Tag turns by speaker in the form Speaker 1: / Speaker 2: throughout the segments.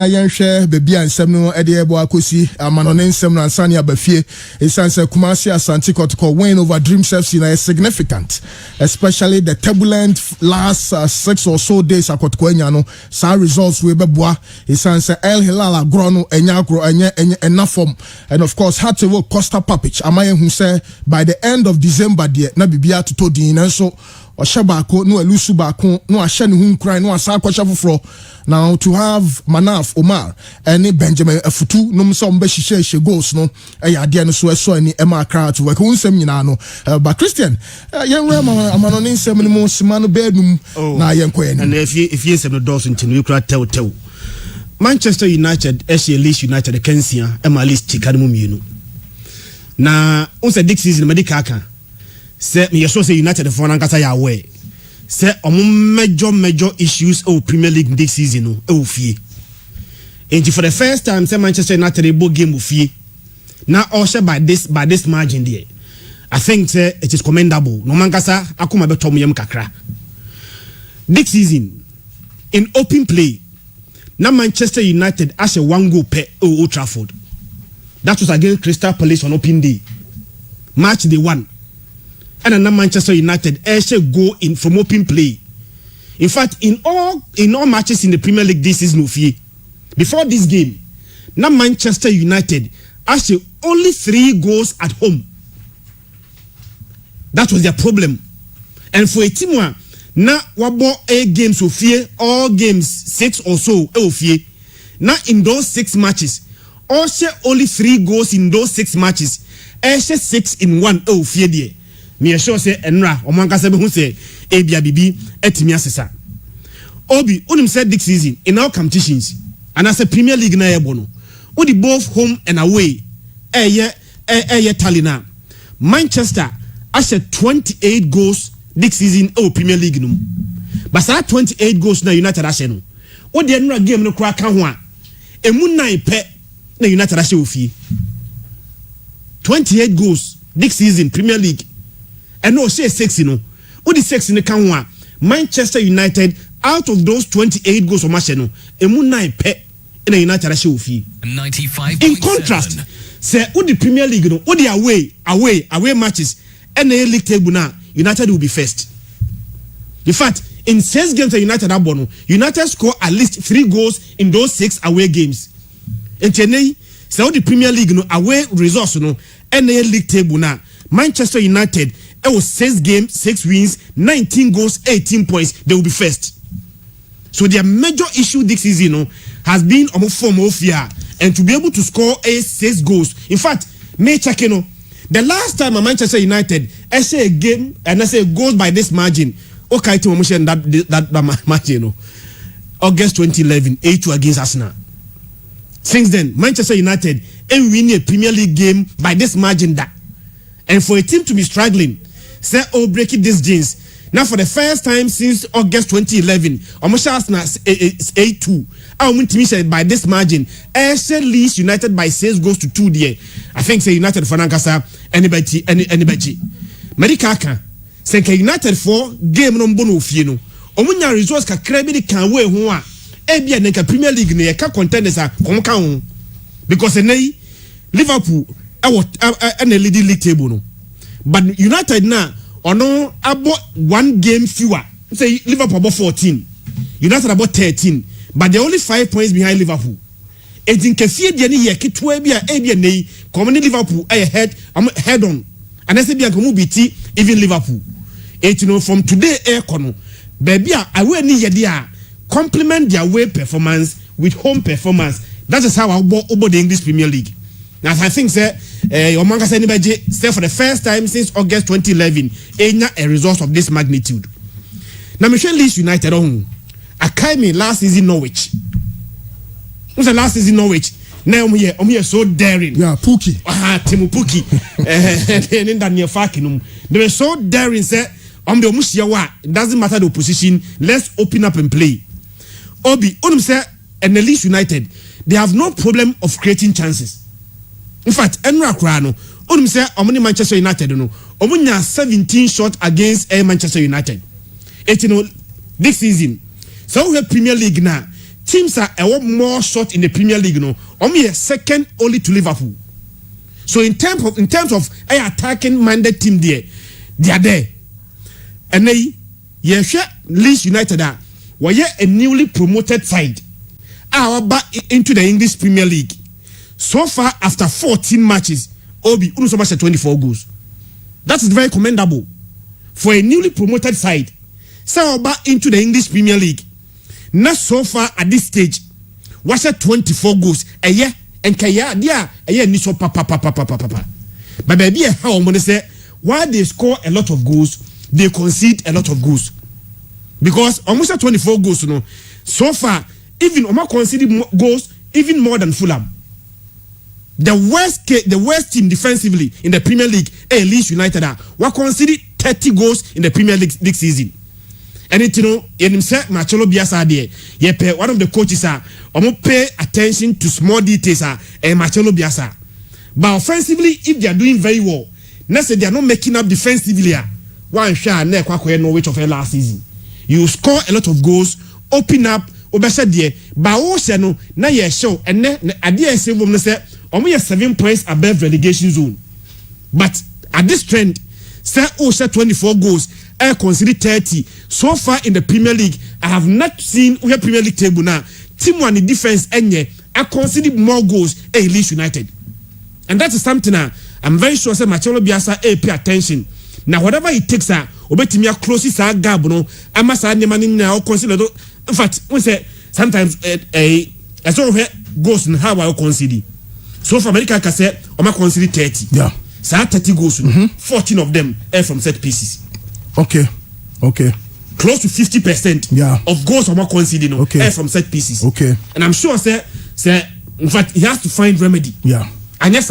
Speaker 1: Ayenhwe bebi ansem no ede ebo akosi amanone nsem no ansane abafie esanse Kumasi Asante Kotoko win over Dreams FC na is significant, especially the turbulent last 6 or so days Akotoko enya no sa results we beboa esanse El Hilal agro no enya agro enya form, and of course had to work Costa Papic amaye hu say by the end of December de na bibia to din nso Oshabako no elusu bako no ahye ne hu nkran no asa akwacha foforo. Now to have Manaf Omar and Benjamin Afutu no some be hihye goals no ade no so any Emma Kra to work unsem nyina no but Christian yen rema amano nsem no mo sima no bedum na yen koye
Speaker 2: and if you sem no doors into you kra tell Manchester United Leeds United the Kensia Emma list chikadum mienu na unse this season medical aka say me so say United for nankasa ya aware say major issues of Premier League this season no fie and for the first time say Manchester United a game of fie now also by this margin there. I think say it is commendable no mankasa akoma beto mo yam kakra this season in open play now Manchester United as a 1 goal per Old Trafford. That was against Crystal Palace on open day match day 1. And then Manchester United actually go in from open play. In fact, in all matches in the Premier League this season, before this game, now Manchester United actually only 3 goals at home. That was their problem. And for a team now wabo 8 games of fear, all games 6 or so of fear. Now in those 6 matches, also only 3 goals in those 6 matches, actually 6 in 1 of fear there. Me sure say enra omankasa be hu say ebia bibi etimi asesa obi unim said this season in all competitions and as a Premier League na ebo no odi both home and away Talina Manchester as 28 goals this season Premier League no but that 28 goals na United as no odi enra game no kra ka ho a emu 9 pe na United as ofie 28 goals this season Premier League. And no, say 6, What is 6 in the count? Manchester United, out of those 28 goals of match, emu 9 pe in a United fee.
Speaker 3: 95.
Speaker 2: In contrast, say what the Premier League, what the away matches, and the league table now, United will be first. In fact, in 6 games that United have won, United score at least 3 goals in those 6 away games. In Chennai, say what the Premier League away results, and the league table now, Manchester United. It was 6 games, 6 wins, 19 goals, 18 points. They will be first. So their major issue this season has been form of fear and to be able to score 6 goals. In fact, the last time Manchester United I say a game and I say goals by this margin. Okay, to mention that margin, August 2011, 8-2 against Arsenal. Since then, Manchester United ain't win a Premier League game by this margin that. And for a team to be struggling, say, breaking these jeans. Now, for the first time since August 2011, almost Arsenal 8-2. I want to say by this margin, Leeds United by 6 goals to 2 there. I think say United for Nankasa, anybody. Medikaka, say United for game no bono fieno. Omunya results ka credit can way ho a. Ebia nka Premier League ne ka contenders a komka ho. Because Liverpool and a league table no. But United now ono about 1 game fewer. Say Liverpool about 14. United about 13. But they're only 5 points behind Liverpool. It's in Kefie Diani Yakitwe Abia Nay, common Liverpool head on. And I say Biancamu BT even Liverpool. From today Kono. Baby, I will need Yadia complement their away performance with home performance. That is how I walk over the English Premier League. Now I think say Omanga say for the first time since August 2011 a result of this magnitude. Now Michelle Leeds United on Akaimi last season Norwich. Who's the last season Norwich? Now I'm here so daring.
Speaker 1: Yeah, Pookie.
Speaker 2: Timu Pookie. They were so daring say the Mushiawa, it doesn't matter the opposition, let's open up and play. Obi say and the Leeds United, they have no problem of creating chances. In fact, Enra Krano, say Manchester United no, 17 shots against Manchester United. This season, so we have Premier League now. teams are more short in the Premier League, only second only to Liverpool. So in terms of attacking minded team there, they are there. And they Leeds United are a newly promoted side. Back into the English Premier League. So far, after 14 matches, Obi Unusoba 24 goals. That is very commendable for a newly promoted side. So back into the English Premier League. Not so far at this stage. What's 24 goals a year? And kaya dia a year ni so papa. But baby, how I'm gonna say why they score a lot of goals, they concede a lot of goals. Because almost 24 goals, so far, even Oma conceded goals even more than Fulham. The worst team defensively in the Premier League, Leeds United were conceded 30 goals in the Premier League this season. And Marcelo Bielsa there, one of the coaches pay attention to small details and Marcelo Bielsa. But offensively, if they are doing very well, let's say they are not making up defensively. One shot no which of last season. You score a lot of goals, open up, obesa there, but also no na ye show and idea say we say almost 7 points above relegation zone. But at this trend, say 24 goals, I consider 30. So far in the Premier League, I have not seen where Premier League table now. Team one in defense enye I consider more goals Leeds United. And that is something I'm very sure say Marcelo Bielsa pay attention. Now whatever it takes obetimia closest gap no amasa nyema na consider. In fact, we say sometimes I saw goals in how I consider. So for America can say I consider 30.
Speaker 1: Yeah.
Speaker 2: So 30 goals, 14 of them are from set pieces.
Speaker 1: Okay.
Speaker 2: Close to 50% of goals I'm considering are from set pieces.
Speaker 1: Okay.
Speaker 2: And I'm sure say in fact he has to find remedy.
Speaker 1: Yeah.
Speaker 2: And yes,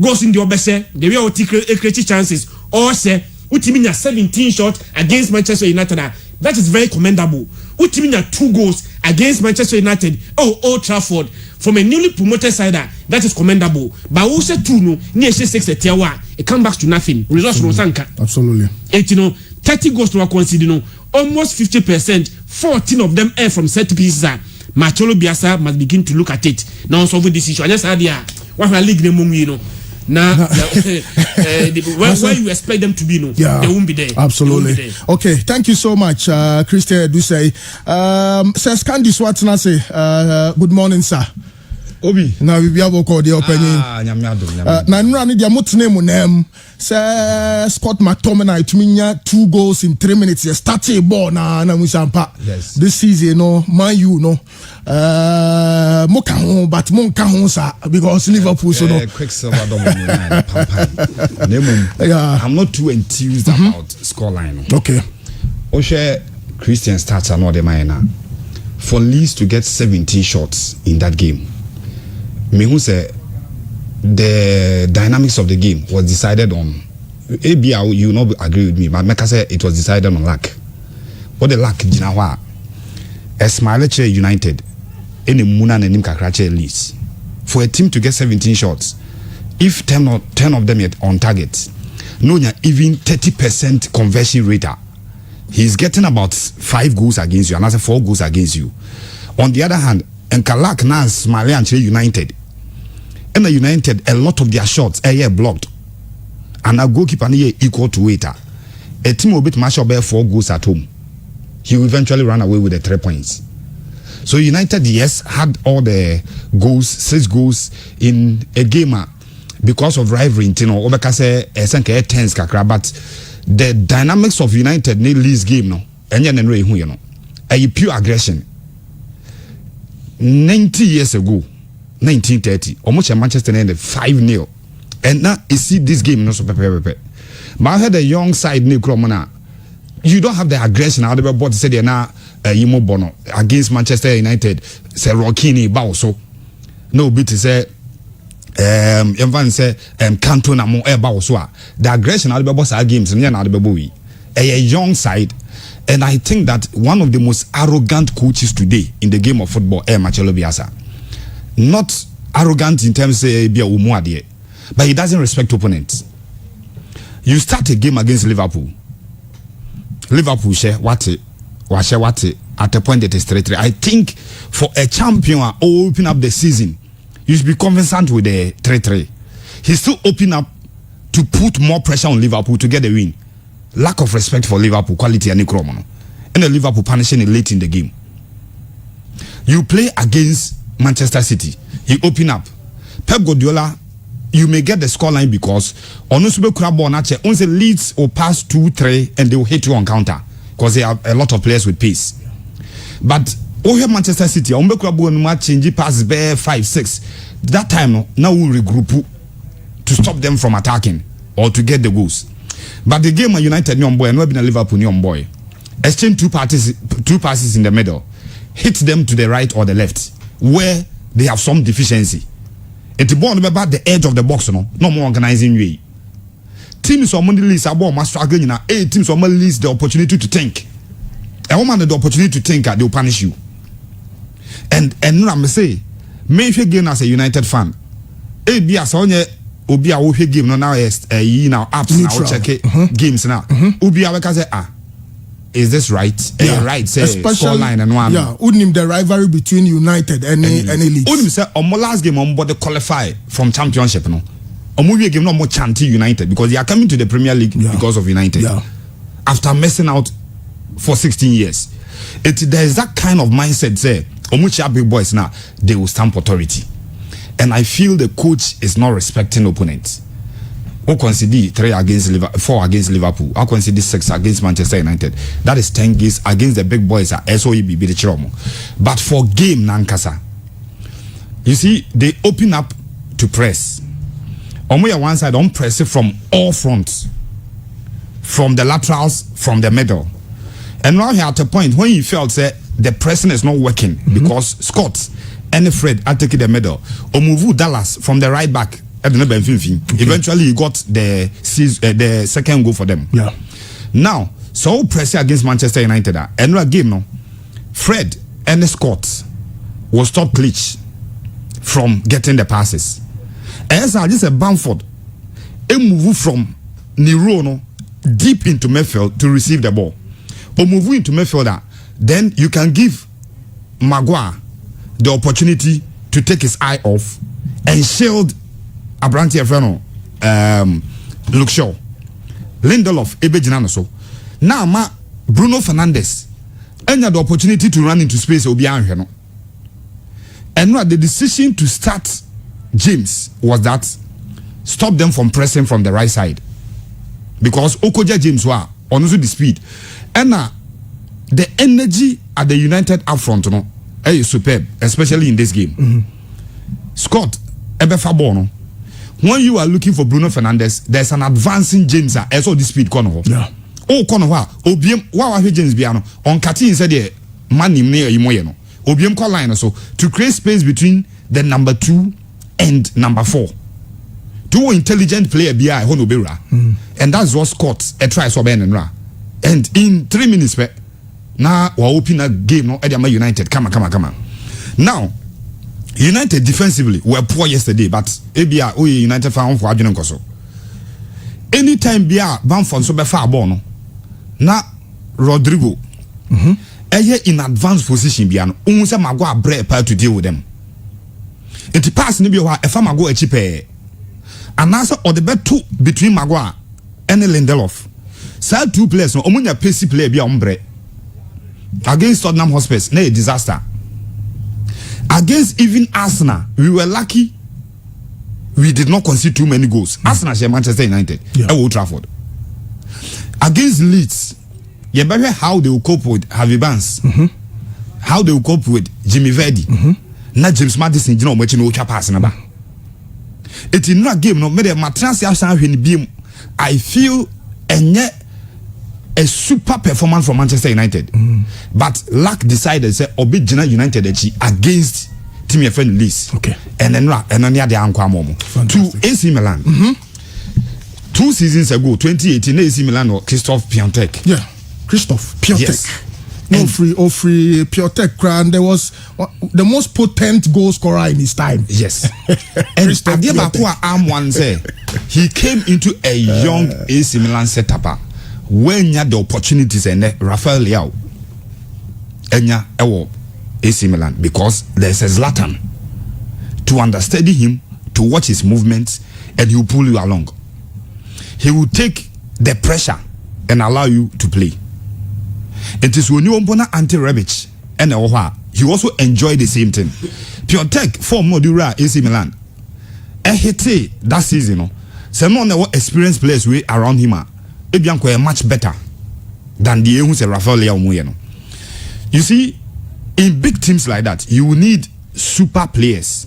Speaker 2: goals in the obese, they will create chances. Or say Utiminya 17 shots against Manchester United. That is very commendable. Utiminya 2 goals against Manchester United. Old Trafford from a newly promoted side. That is commendable. But also 2 no near 6 it comes back to nothing. Results no sanka.
Speaker 1: Absolutely.
Speaker 2: 30 goals to consider almost 50%. 14 of them are from set pieces. Marcelo Bielsa must begin to look at it. Now solve this issue. I just had what my league name now where you expect them to be they won't be there.
Speaker 1: Absolutely. Okay, thank you so much Christian Edusei. Says Candy Swatna say good morning sir.
Speaker 3: Obi
Speaker 1: na we have called the opening na nra ni dia motene mu nam say Scott McTominay tuminya 2 goals in 3 minutes. He started ball na musampa.
Speaker 3: Yes.
Speaker 1: This season Man U moka ho but monka ho sa because Liverpool so
Speaker 3: Quicksilver I'm not too enthused about scoreline.
Speaker 1: Okay.
Speaker 3: Oshe Christian starts are not the minor for Leeds to get 17 shots in that game. Me who say the dynamics of the game was decided on ABL. You not agree with me, but Meka say it was decided on luck. What the luck Jinawa Esmaileche United any Muna and Nim Kakrache Leeds for a team to get 17 shots. If 10 of them yet on target, no even 30% conversion rate. He's getting about 5 goals against you, another 4 goals against you. On the other hand, and Kalak Nas Milan United. And the United, a lot of their shots are blocked. And a goalkeeper equal to waiter. A team will beat Marshall Bear 4 goals at home. He will eventually run away with the 3 points. So United, yes, had all the goals, 6 goals in a game because of rivalry. But the dynamics of United need this game no. A pure aggression. 90 years ago, 1930, almost Manchester United 5-0. And now you see this game no so pepe. But I had a young side you don't have the aggression out of the board to say they're now Yimo Bono against Manchester United. Say Rockini Bauso. No bit to say Evan say Cantona mo Bauso. The aggression out of the boss games and out of the boy. A young side. And I think that one of the most arrogant coaches today in the game of football is Marcelo Bielsa. Not arrogant in terms of but he doesn't respect opponents. You start a game against Liverpool. Liverpool share what at a point it is 3-3. I think for a champion or open up the season, you should be conversant with the 3-3. He's still open up to put more pressure on Liverpool to get the win. Lack of respect for Liverpool, quality and Nikromono. And the Liverpool punishing it late in the game. You play against Manchester City, you open up. Pep Guardiola, you may get the scoreline because Onusube Krabon once Leeds will pass 2-3 and they will hit you on counter because they have a lot of players with pace. But over Manchester City, Onbe Krabon change pass bare 5-6. That time now we regroup to stop them from attacking or to get the goals. But the game of United young boy and we've been a Liverpool young boy. Exchange two passes in the middle, hit them to the right or the left where they have some deficiency. It's born about the edge of the box, no more organizing way. Teams on Monday list are born struggling in teams on Monday list the opportunity to think. A woman the opportunity to think, they will punish you. And I'm say, make sure game as a United fan. Be as on Obi a wo game no now now apps now check games now. Obi a say is this right?
Speaker 1: Yeah.
Speaker 3: Right, say scoreline and one.
Speaker 1: Yeah, wouldn't the rivalry between United and any league?
Speaker 3: Wouldn't say on my last game on board the qualify from championship no. On movie game no more chanty United because they are coming to the Premier League because of United.
Speaker 1: Yeah.
Speaker 3: After messing out for 16 years. There is that kind of mindset say Omuchi big boys now they will stamp authority. And I feel the coach is not respecting opponents. Who consider 4 against Liverpool. I consider 6 against Manchester United. That is 10 games against the big boys at SOEB the Chiromo. But for game Nankasa, you see, they open up to press. On one side, on press it from all fronts, from the laterals, from the middle. And now here at a point when you felt that the pressing is not working because Scott and Fred are taking the middle. Omuvu Dallas from the right back. Eventually, he got the second goal for them.
Speaker 1: Yeah.
Speaker 3: Now, so pressure against Manchester United. Another game, no. Fred and Scott will stop Klitsch from getting the passes. As I just a Bamford, a move from Nero deep into midfield to receive the ball. Or move into midfielder, then you can give Maguire the opportunity to take his eye off and shield Abranti Efreno, Luke Shaw, Lindelof, Ebe so. Now, Bruno Fernandes, and had the opportunity to run into space, Obiang, and now the decision to start James was that stop them from pressing from the right side because Okoja James were on the speed, and now the energy at the United up front, is superb, especially in this game. Scott, Ebe Fabono. When you are looking for Bruno Fernandes, there's an advancing James as all the speed corner.
Speaker 1: Yeah.
Speaker 3: Oh, corner Obiem, wow, James Biano on Katin said, money near Imoyeno. Obiem call line so to create space between the number 2 and number 4. 2 intelligent player BI Honobera. And that's what Scott a try so Ben and Ra. And in 3 minutes, now we're opening a game, no Edema United. Come on. Now, United defensively were poor yesterday, but ABR United found for Adrian Koso. Anytime Bia Bamford so be far born, na Rodrigo, in advanced position, Biano, almost a Maguire bread to deal with them. It pass maybe a farmer go a cheaper. And answer or the bet 2 between Maguire and Lindelof. Side 2 players, no, Omunya Pacey player be ombre against Tottenham Hotspur, nay disaster. Against even Arsenal, we were lucky we did not concede too many goals. Arsenal share Manchester United at Old Trafford. Against Leeds, you better how they will cope with Harvey Barnes, how they will cope with Jimmy Vardy, not James Maddison, you know, much no pass number. It's in that game, no matter Matras I feel and yet a super performance from Manchester United, but luck decided say Obijina United against Team your friend Leeds.
Speaker 1: Okay,
Speaker 3: and then the Anqua Momo to AC Milan. 2 seasons ago, 2018, AC Milan or Christophe Piontek.
Speaker 1: Yeah, Christophe Piontek.
Speaker 3: Yes.
Speaker 1: No free Piontek, and there was the most potent goal scorer in his time.
Speaker 3: Yes, and Adiabakwa Amwan say he came into a young AC Milan setup when you had the opportunities and Rafael Leao. enya ewo AC Milan because there's a Zlatan to understudy him, to watch his movements, and he will pull you along. He will take the pressure and allow you to play. It is when you open anti-Rebic and he also enjoyed the same thing. Piontek form Modura AC Milan. Hit that season, no. Someone that experienced players way around him, Ebianko are much better than the who's a Rafael Leao. You see, in big teams like that, you will need super players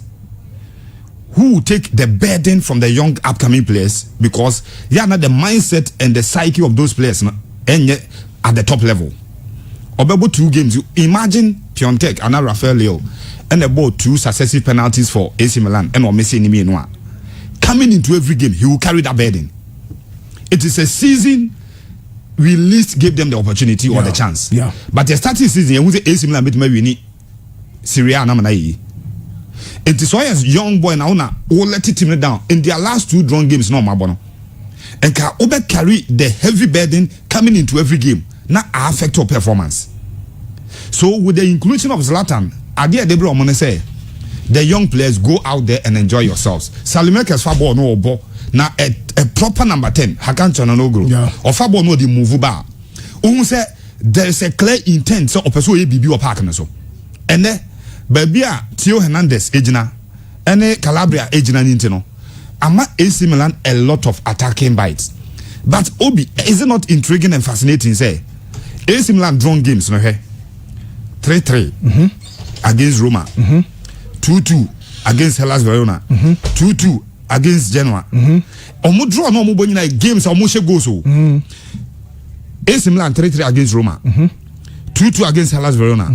Speaker 3: who will take the burden from the young upcoming players because they are not the mindset and the psyche of those players and yet at the top level. About 2 games, you imagine Piontek and Rafael Leao and about 2 successive penalties for AC Milan and or Messi Nimi. Coming into every game, he will carry that burden. It is a season we least give them the opportunity or the chance.
Speaker 1: Yeah.
Speaker 3: But the starting season, you say AC Milan we need Syria and Amana. It is why as young boy now all let it team down in their last 2 drawn games. No mabono, and can over carry the heavy burden coming into every game. Now affect your performance. So with the inclusion of Zlatan, Adia Debra Omone say the young players go out there and enjoy yourselves. Salimekas Fabo no obo. Now a proper number 10, Hakan Chananogro, or Fabo no the move bar. Who say there is a clear intent so opeso BB or partner so. And then Babia Tio Hernandez Ejina and Calabria Ejina Nintino. Ama AC Milan a lot of attacking bites. But Obi, is it not intriguing and fascinating? Say AC Milan drawn games no here 3-3 against Roma, 2-2 against Hellas Verona, 2-2 against Genoa. Omo draw no mo bonyina games omo she goals o. AC Milan 3-3 against Roma, 2-2 against Hellas Verona,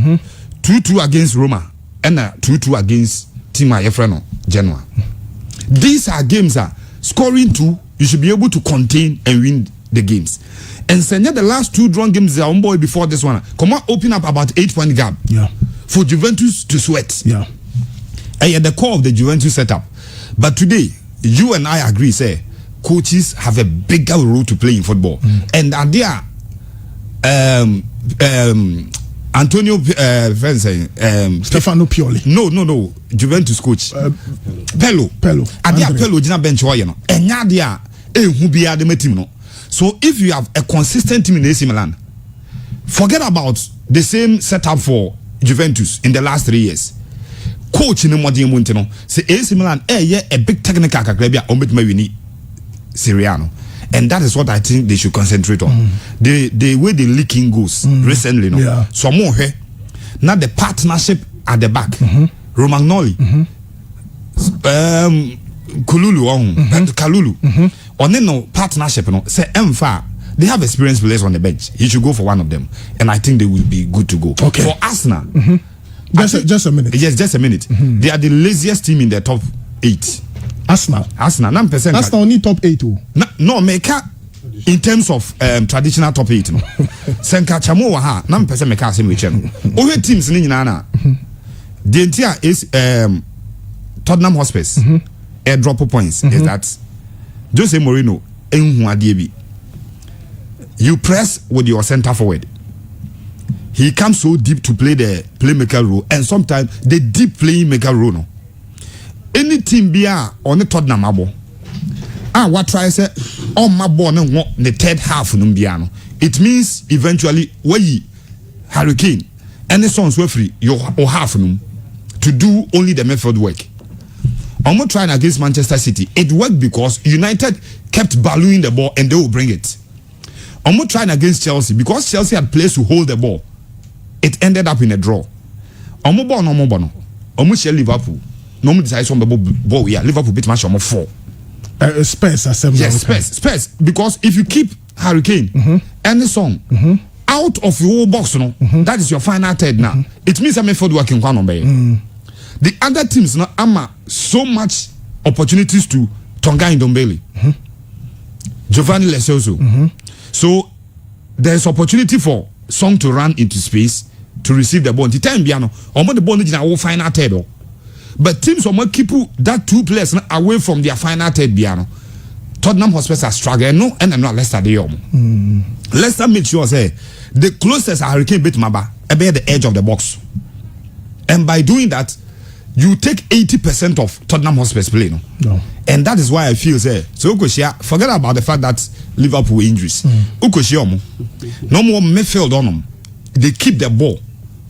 Speaker 3: 2-2 against Roma, and 2-2 against Tima Efreno Genoa. These are games scoring 2, you should be able to contain and win the games. And Senya, the last 2 drawn games are on boy before this one. Come on, open up about 8-point gap.
Speaker 1: Yeah.
Speaker 3: For Juventus to sweat.
Speaker 1: Yeah.
Speaker 3: And at the core of the Juventus setup. But today, you and I agree, say, coaches have a bigger role to play in football. And are there Antonio
Speaker 1: Stefano Pioli.
Speaker 3: No. Juventus coach. Pello. Adia Pello jina bench wa no. Enya dia ehu bia de team no. So if you have a consistent team in AC Milan, forget about the same setup for Juventus in the last 3 years. Coach in the modern no. Say AC Milan a big technical kakrebia ombetuma wini Siriano. And that is what I think they should concentrate on. The way they leaking goals recently, no.
Speaker 1: Yeah.
Speaker 3: So more here. Now the partnership at the back. Romagnoli, Kululu, and Kalulu. On no partnership, no. Say Mfa, they have experienced players on the bench. He should go for one of them, and I think they will be good to go.
Speaker 1: Okay.
Speaker 3: For Arsenal,
Speaker 1: just a minute.
Speaker 3: Yes, just a minute. They are the laziest team in the top 8.
Speaker 1: Arsenal.
Speaker 3: 9%.
Speaker 1: Arsenal only top 8 too.
Speaker 3: No, meka in terms of traditional top 8 no. Senka chamo wa ha 9% meka asem we no. Owe teams ni nyina na. The entire is Tottenham Hotspurs air drop points is that Jose Mourinho enhu ade bi. You press with your center forward. He comes so deep to play the playmaker role, and sometimes the deep playmaker role no. Any team be on the Tottenham abo. What try say on my ball no the third half no biano. It means eventually we Hurricane and the sons were free you or half no to do only the method work. I'm not trying against Manchester City. It worked because United kept ballooning the ball and they will bring it. I'm not trying against Chelsea because Chelsea had players to hold the ball. It ended up in a draw. I'm not share Liverpool. Normally decide on the ball. Yeah, Liverpool beat match on 4.
Speaker 1: Spurs.
Speaker 3: Yes, Spurs. Because if you keep Hurricane and the song out of your box, that is your final third now. It means I'm effort working one on the other teams now ama so much opportunities to Tonga in Dombele, Giovanni Lesoso. So there's opportunity for Song to run into space to receive the ball. The time biano, omo the ball will final third. But teams omo keep that 2 players away from their final third biano. Tottenham Hotspur are struggling. No, and I'm not Leicester. Leicester make sure say the closest Hurricane beat Maba about the edge of the box. And by doing that, you take 80% of Tottenham Hotspur's play. No? And that is why I feel say so Ukoshia, forget about the fact that Liverpool injuries. Ukoshia no more midfield on them. They keep the ball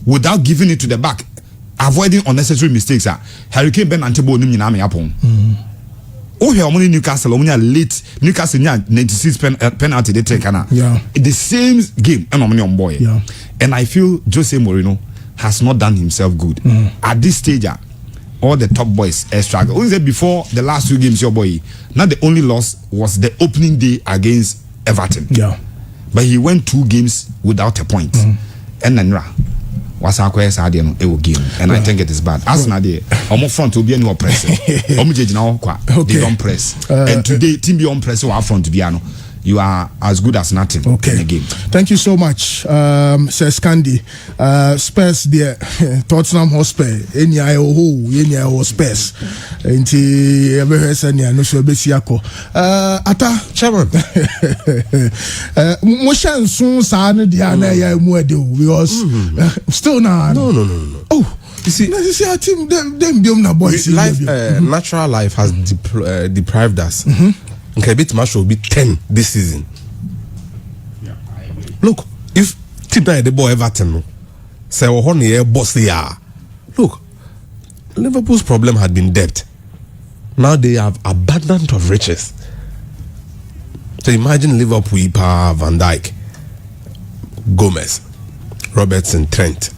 Speaker 3: without giving it to the back, avoiding unnecessary mistakes. Harry Kane Ben Antebo nim nyina me apon. Oh here omoni Newcastle omoni late Newcastle 96 penalty they take na. The same game and omoni on boy. And I feel Jose Mourinho has not done himself good. At this stage all the top boys struggle. Only before the last 2 games your boy, not the only loss was the opening day against Everton. But he went 2 games without a point. And then was our question no e game, and I think it is bad. Arsenal there omo front will be any press. Omo jeje na kwa they don't press. And today team be on press or front be ano. You are as good as nothing in the game.
Speaker 1: Thank you so much, Sir Scandi. Spurs there, Tottenham Hotspur. Any Spurs. Inti ever senya no so besiako. Ata
Speaker 4: chairman.
Speaker 1: Moshan soon sa na dia na ya mu ade because still na.
Speaker 4: No.
Speaker 1: Oh, you see our team them na boys.
Speaker 4: Life, natural life has deprived us. Okay, bit match will be 10 this season. Look, if team the boy Everton say we boss here. Look, Liverpool's problem had been debt. Now they have abundance of riches. So imagine Liverpool, Van Dijk, Gomez, Robertson, Trent,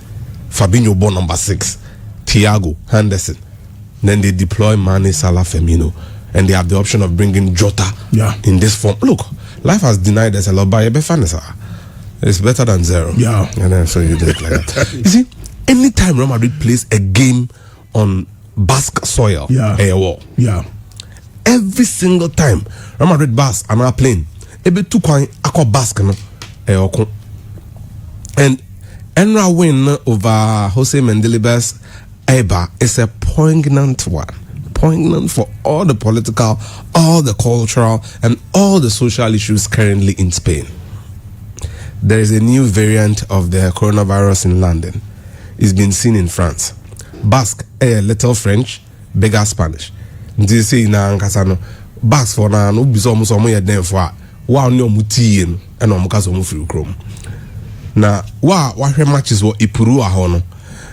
Speaker 4: Fabinho ball number 6, Thiago, Henderson. Then they deploy Mane, Salah, Firmino. And they have the option of bringing Jota in this form. Look, life has denied us a lot, but it's better than 0. And then so you do it like that. You see, anytime Real Madrid plays a game on Basque soil, every single time Real Madrid Basque another plane, ebe two coin akọ Basque no and Enra win over Jose Mendilibar's Eibar is a poignant one. Poignant for all the political, all the cultural, and all the social issues currently in Spain. There is a new variant of the coronavirus in London. It's been seen in France. Basque, a little French, bigger Spanish. They say na Nkasano, Basque for na no biso mo so mo ye den for wa no mu tie no e no mo ka so mo firi krom. Na wa hwe matches wo Ipurua ho no.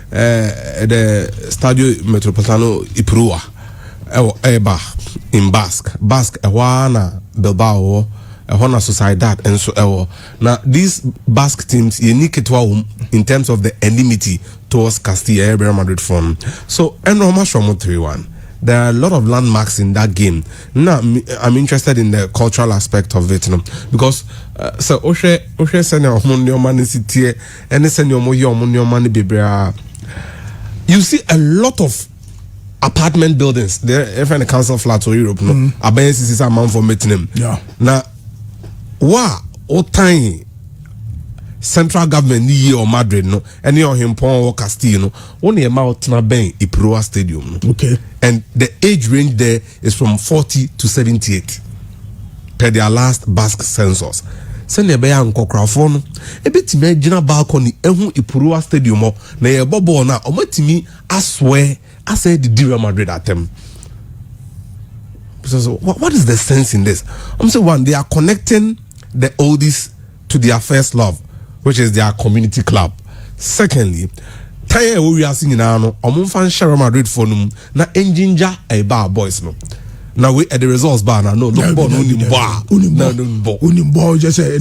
Speaker 4: The Stadio Metropolitano Ipurua. Eibar in Basque Ewana Bilbao Ehona Sociedad and so now these Basque teams unique in terms of the enmity towards Castilla Real Madrid from so Enroma Shomo 3-1. There are a lot of landmarks in that game. Now I'm interested in the cultural aspect of it, because so Oshe send your money city and send your money bebra. You see a lot of apartment buildings there, even the council flats or Europe, no. Abensi is a man for meeting them. Now, tiny central government ni or Madrid, no, any on him or Castillo, no, only amount na ben Ipurua Stadium. No. And the age range there is from 40 to 78 per their last Basque census. Send a bear and cocraphone, a bit me general balcony, Ipurua Stadium, na ye bobo na, or me, I swear. I said the Real Madrid at them. So what is the sense in this? I'm saying one, they are connecting the oldies to their first love, which is their community club. Secondly, Taya we are singing now, fan Real Madrid for them na engineer a bar boys no. Now we at the results bar now no bar just say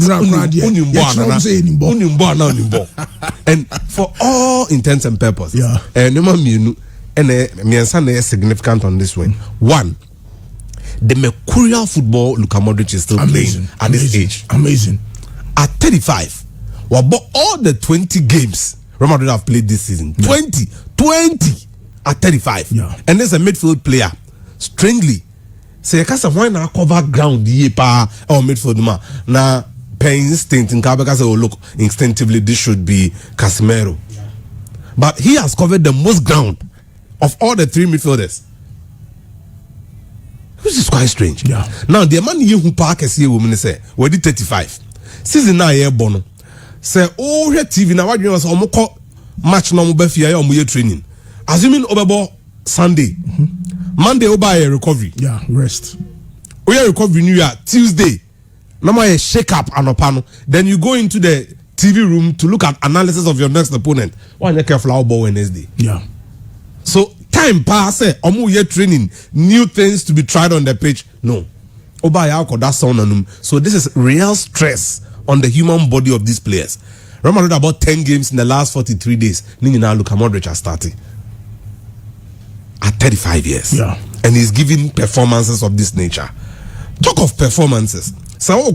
Speaker 4: and for all intents and purposes and and is significant on this one. One, the mercurial football Luka Modric is still playing at this age.
Speaker 1: Amazing.
Speaker 4: At 35, well, but all the 20 games Real Madrid have played this season, 20 at 35. And there's a midfield player, strangely, say, why not cover ground or midfield ma? Now, per instinct, in Kabaka say, oh, look, instinctively, this should be Casemiro. But he has covered the most ground of all the 3 midfielders, which is quite strange. Now the man who park is here woman say we did 35 season now here bono say oh here TV na wadwe was omko match no mo ba fia ya omo ye training assuming obebo Sunday Monday oba a recovery
Speaker 1: rest
Speaker 4: we recovery new year Tuesday no more shake up anopano then you go into the TV room to look at analysis of your next opponent one careful how ball Wednesday so time pass omo ye training new things to be tried on the pitch no oba ya ko that sound on so this is real stress on the human body of these players. Remember about 10 games in the last 43 days Nini now Luka Modric has started at 35 years and he's giving performances of this nature. Talk of performances so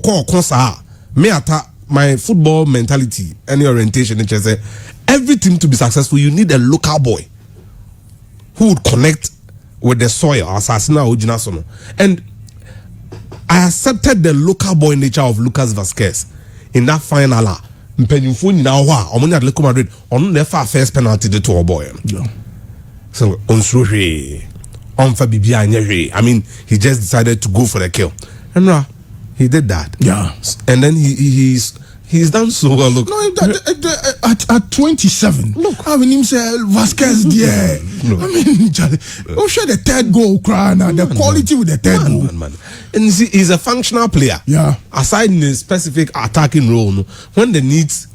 Speaker 4: me ata my football mentality any orientation it say every team to be successful you need a local boy who would connect with the soil assassina original sono and I accepted the local boy nature of Lucas Vazquez in that final mpanyimfo nyina ho a omo nya Atletico Madrid on the first penalty to a boy so onsruhe on fa bibia anya I mean he just decided to go for the kill and he did that and then he's done so well. Look,
Speaker 1: no, at 27, look, I mean himself Vasquez there. I mean, oh, sure the third goal, crying the quality with the third goal,
Speaker 4: man. And you see, he's a functional player. Aside in a specific attacking role, when the needs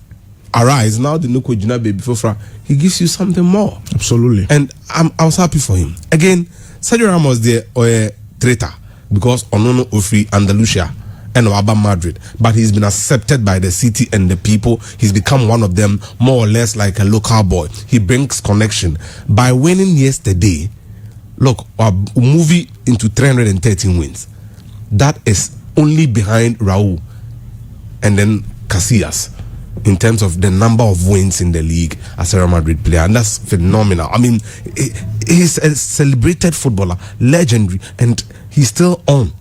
Speaker 4: arise, now the Nuko Jina baby for he gives you something more.
Speaker 1: Absolutely.
Speaker 4: And I was happy for him. Again, Sergio Ramos there a traitor because Onono Ofri Andalusia and Waba Madrid, but he's been accepted by the city and the people. He's become one of them, more or less like a local boy. He brings connection. By winning yesterday, look, a movie into 313 wins. That is only behind Raul and then Casillas in terms of the number of wins in the league as a Real Madrid player, and that's phenomenal. I mean, he's a celebrated footballer, legendary, and he's still on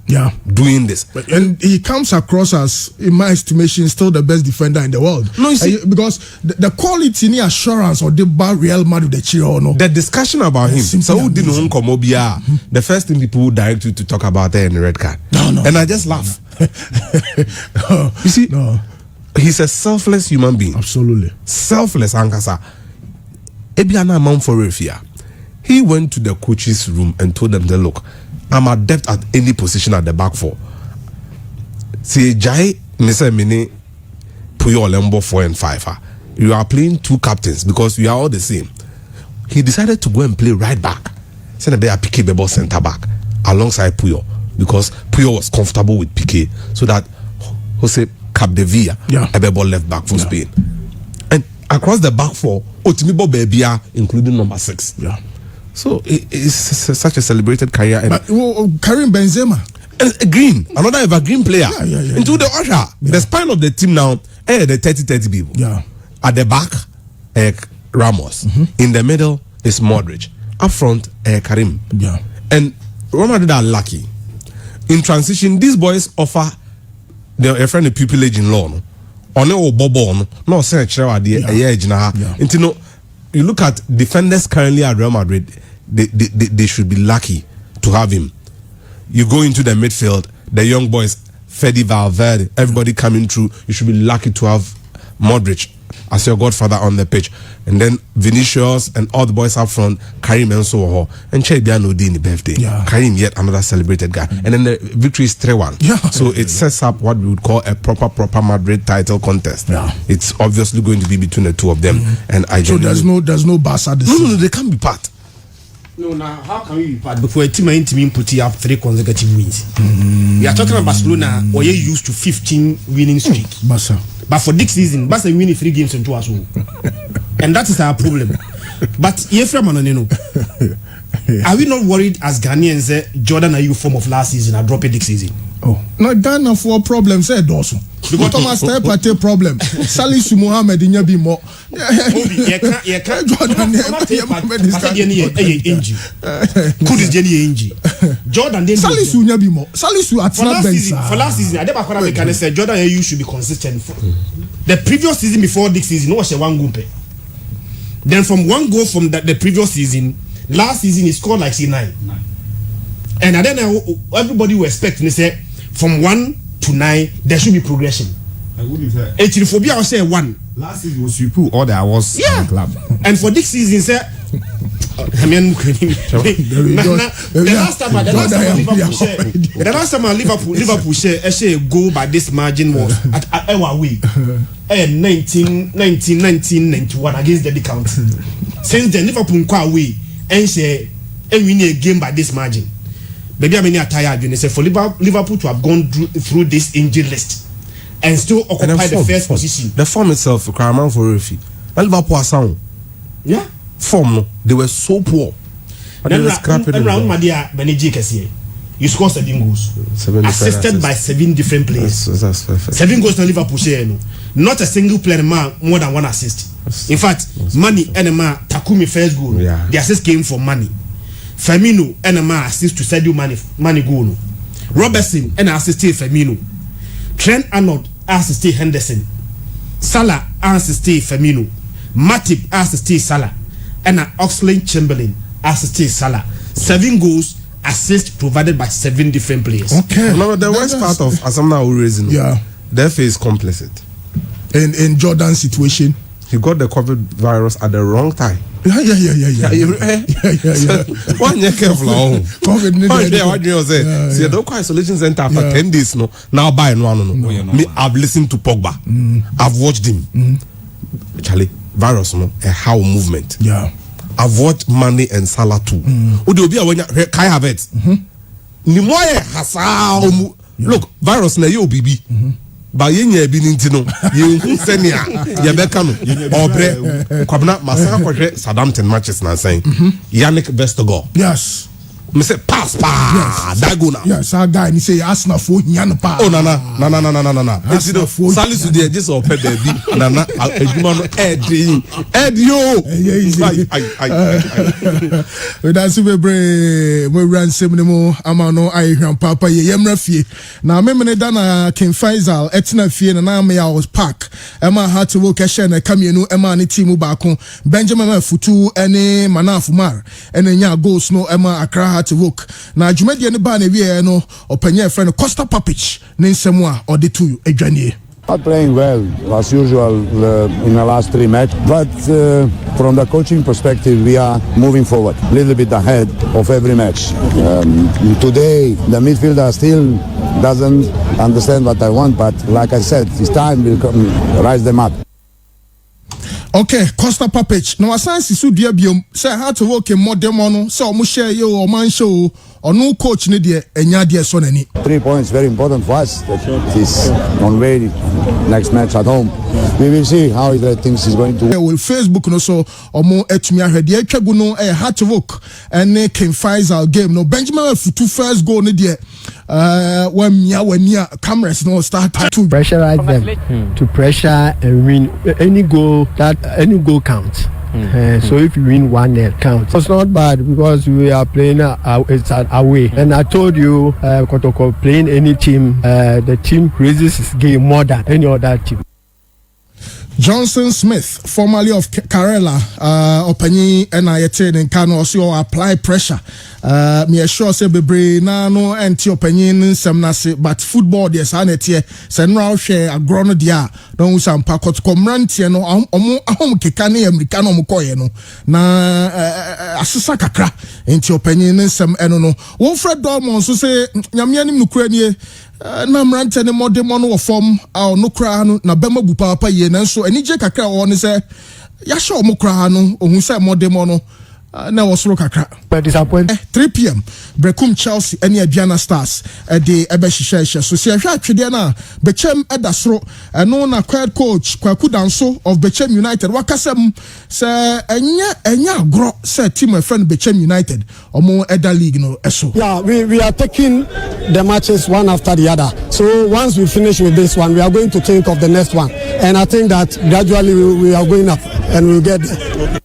Speaker 4: doing this.
Speaker 1: And he comes across as, in my estimation, still the best defender in the world.
Speaker 4: No, you see,
Speaker 1: because the quality, the assurance of the Real Madrid, the discussion
Speaker 4: about him. So who didn't the first thing people would direct you to talk about there in the red card. And I just laugh. You see, he's a selfless human being.
Speaker 1: Absolutely.
Speaker 4: Selfless, Ankasa. Ebiana Mount for Refia. He went to the coach's room and told them, look, I'm adept at any position at the back four. See, Jai, Mr. Mini, Puyo Lembo 4 and 5. You are playing two captains because we are all the same. He decided to go and play right back. Send a bear Piqué Bebo center back alongside Puyo because Puyo was comfortable with Piqué, so that Jose Capdevilla, a Bebo left back for Spain. And across the back four, Otimibo Bebia, including number 6. So it's such a celebrated career. And
Speaker 1: Karim Benzema,
Speaker 4: green, another evergreen player. Into the usher, the spine of the team now, the 30-30 people. At the back, Ramos. In the middle is Modric. Up front, Karim. And Real Madrid are lucky. In transition, these boys offer their friend the pupillage in law. No bobo no say the you look at defenders currently at Real Madrid, they should be lucky to have him. You go into the midfield, the young boys, Fede Valverde, everybody coming through, you should be lucky to have Modric as your godfather on the pitch. And then Vinicius and all the boys up front, Karim and so on. And Chebiano Dini birthday. Karim, yet another celebrated guy. And then the victory is 3-1. So it sets up what we would call a proper Madrid title contest. It's obviously going to be between the two of them. And I
Speaker 1: so there's no Barca.
Speaker 4: No, they can't be part.
Speaker 2: No, now how can we be part? Before a team put up 3 consecutive wins. We are talking about Barcelona, where you used to 15 winning streak.
Speaker 1: Barca.
Speaker 2: But for this season, Barca winning 3 games in 2 as well. And that is our problem. But are we not worried as Ghanaians? Jordan, are you form of last season? I dropped it this season.
Speaker 1: No, Ghana for problems. Also, because Thomas Type had a problem. Salisu Mohammed in your bimo.
Speaker 2: Jordan
Speaker 1: Salisu Nyabimo. Salisu at
Speaker 2: for last season, I never said Jordan, you should be consistent. The previous season before this season was a 1 goal. Then from 1 goal from the previous season, last season he scored like 9. And then everybody will expect me say from 1 to 9 there should be progression. Echinophobia will say 1.
Speaker 3: Last season was Swipu all the hours in the club.
Speaker 2: And for this season, sir. The last time Liverpool share a goal by this margin was at our way 1991 against the count. Since then, Liverpool go away and share and win a game by this margin. Maybe I'm tired. You say for Liverpool to have gone through this injury list and still occupy the first position.
Speaker 4: The form itself, Karaman for Refi, Liverpool are sound.
Speaker 2: Yeah.
Speaker 4: Form, they were so poor.
Speaker 2: And round Madia Benji Kessie, you scored 7 goals, assisted by 7 different players.
Speaker 4: That's
Speaker 2: 7 goals in Liverpool share, not a single player man more than 1 assist. In fact, Mani Enema Takumi first goal, the assist came from Mani. Firmino Enema assist to Sadio Mani goal. Robertson and assisted Firmino. Trent Arnold assisted Henderson. Salah assisted Firmino. Matip assisted Salah. And Oxlade-Chamberlain assisted Salah. 7 goals, assist provided by 7 different players.
Speaker 1: Okay.
Speaker 4: No, the worst part of Asamna Urezino, their face complicit.
Speaker 1: In Jordan's situation,
Speaker 4: he got the COVID virus at the wrong time.
Speaker 1: Yeah.
Speaker 4: One year careful. COVID. What you say? See, the isolation center after 10 days. No, now buy no. Me, I've listened to Pogba. I've watched him. Charlie. Virus no a how movement. I've watched Mane and Salah too. Udi obi a when Kai Havertz. Ni moye hasa look virus na yo bibi. Ba yenye bi ni ntino ye hu senia ye beka no obre kwabna masaka kwhwe Southampton matches na saying Yannick Vestergaard.
Speaker 1: Yes.
Speaker 4: Me say pass that go now.
Speaker 1: Yes, our guy. He say Arsenal for Yan pa.
Speaker 4: Oh no. Salisu there just open baby. Nana, Ejumano Ed yo.
Speaker 1: That's we run seminemo amano I papa ye yemra fie. Na me dana King Faisal etina fie na me I was park. Emma had to work share na kamienu Emma ni team baako. Benjamin Futu ene Manafumar ene nya goals no Emma Accra to work. Na Jumedi ne ba na wie no opanye friend Costa Papic ne nsemu a ode to adwane.
Speaker 5: Not playing well as usual in the last 3 matches, but from the coaching perspective we are moving forward a little bit ahead of every match. Today the midfielder still doesn't understand what I want, but like I said, this time will come rise them up.
Speaker 1: Okay, Costa Papic. No asansi su dia biom say how to work in modern mono so omo share yo o man show or no coach ne de enya de so nani.
Speaker 5: 3 points very important for us. That is on way next match at home. We will see how the things is going to work.
Speaker 1: Well, Facebook no so omo etumi ahwede atwagu no hard to work and King Faisal game no Benjamin Futu first goal ne de when cameras no start to
Speaker 6: pressurize them to pressure and win any goal counts. So if you win 1-0 counts. It's not bad because we are playing it's away. And I told you Kotoko playing any team, the team raises its game more than any other team.
Speaker 1: Johnson Smith, formerly of Karela, Opani and I in Kano also apply pressure. Me assure say bebre na no enti opani sem nase, but football yes anetie senra share agrono dia don usam pakot komrantie no omo ahom keka ne America no mokoye no na asesa kakra enti opani sem eno no wo Fred Dormon so say nyame anim nukura nie na mrante ne modemo no form a no kra no na bema bu papa ye nanso enije kakra wo ne say ya sha omo kra no ohun say modemo no na wasoro kakra
Speaker 6: but disappointed
Speaker 1: 3 p.m. Brekum Chelsea any Aduana Stars de ebe hihye so se ahwa atwede na Bechem edasoro no na quiet coach Kwaku Danso of Bechem United wakasem se enya agro se team friend Bechem United omo eda league no eso.
Speaker 6: Yeah, we are taking the matches one after the other. So once we finish with this one, we are going to think of the next one, and I think that gradually we are going up and we'll get there.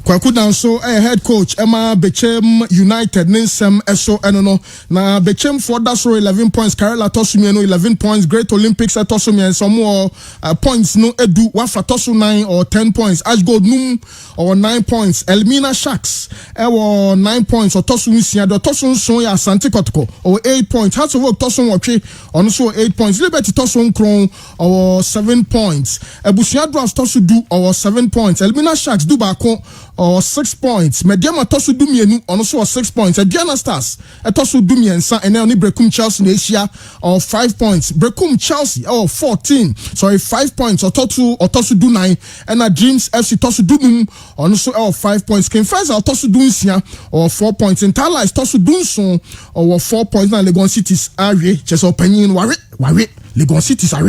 Speaker 1: Kwaku down so head coach Emma Bechem United Ninsem Eso Enono na Bechem for that's 11 points Karela Tosumi no 11 points Great Olympics Tosumi and some more points no edu Wafa Tosu 9 or 10 points Ashgold Num or 9 points Elmina Sharks or 9 points or Tosu Nsia do Tosu so ya Asante Kotoko or 8 points Hearts of Oak Tosu Wache on so 8 points Liberty Tosu Kron or 7 points Ebusia Drafts Tosu do or 7 points Elmina Sharks do bako or 6 points. Mediama Tosu Dumienu on also 6 points. Diana Stars Tosu Dumiensa and now Brekum Chelsea in Asia or 5 points. Brekum Chelsea or 14. Sorry, 5 points or Tosu Do 9 and Dreams FC Tosu Dumum on also 5 points. King Faisal Tosu Dunsia or 4 points. Intala is Tosu Dunson or 4 points. Now Legon Cities are just opening Wari Legon Cities are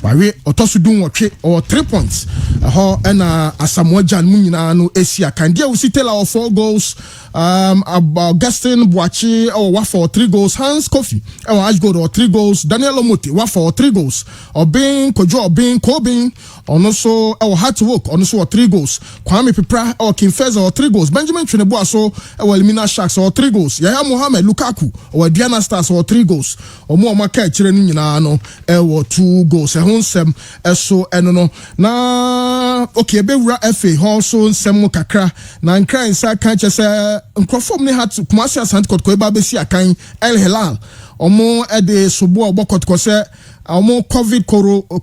Speaker 1: Wari Otosu Dun or 3 points. And Asamoah Jan Munina no Asia Kandia we see Taylor 4 goals. Augustine Boachi or Wafa 3 goals. Hans Kofi or Ashgold or 3 goals. Daniel Omote Wafa or 3 goals. Or Bain Kojo or Bain Kobin on also or Hard to Work on also 3 goals. Kwame Pipra or King Feza or 3 goals. Benjamin Trinebo so or Elimina Sharks or 3 goals. Yaya Mohamed Lukaku or Diana Stars or 3 goals. Or Muamaka Chireni no or 2 goals. Sem eso enono na okay be wura FA also nsem kakra na nkra nsa kan chese nkrofom ne hat Kumasi Asante Kotoko eba be si akan El Hilal omo ede sobo obokotko se omo covid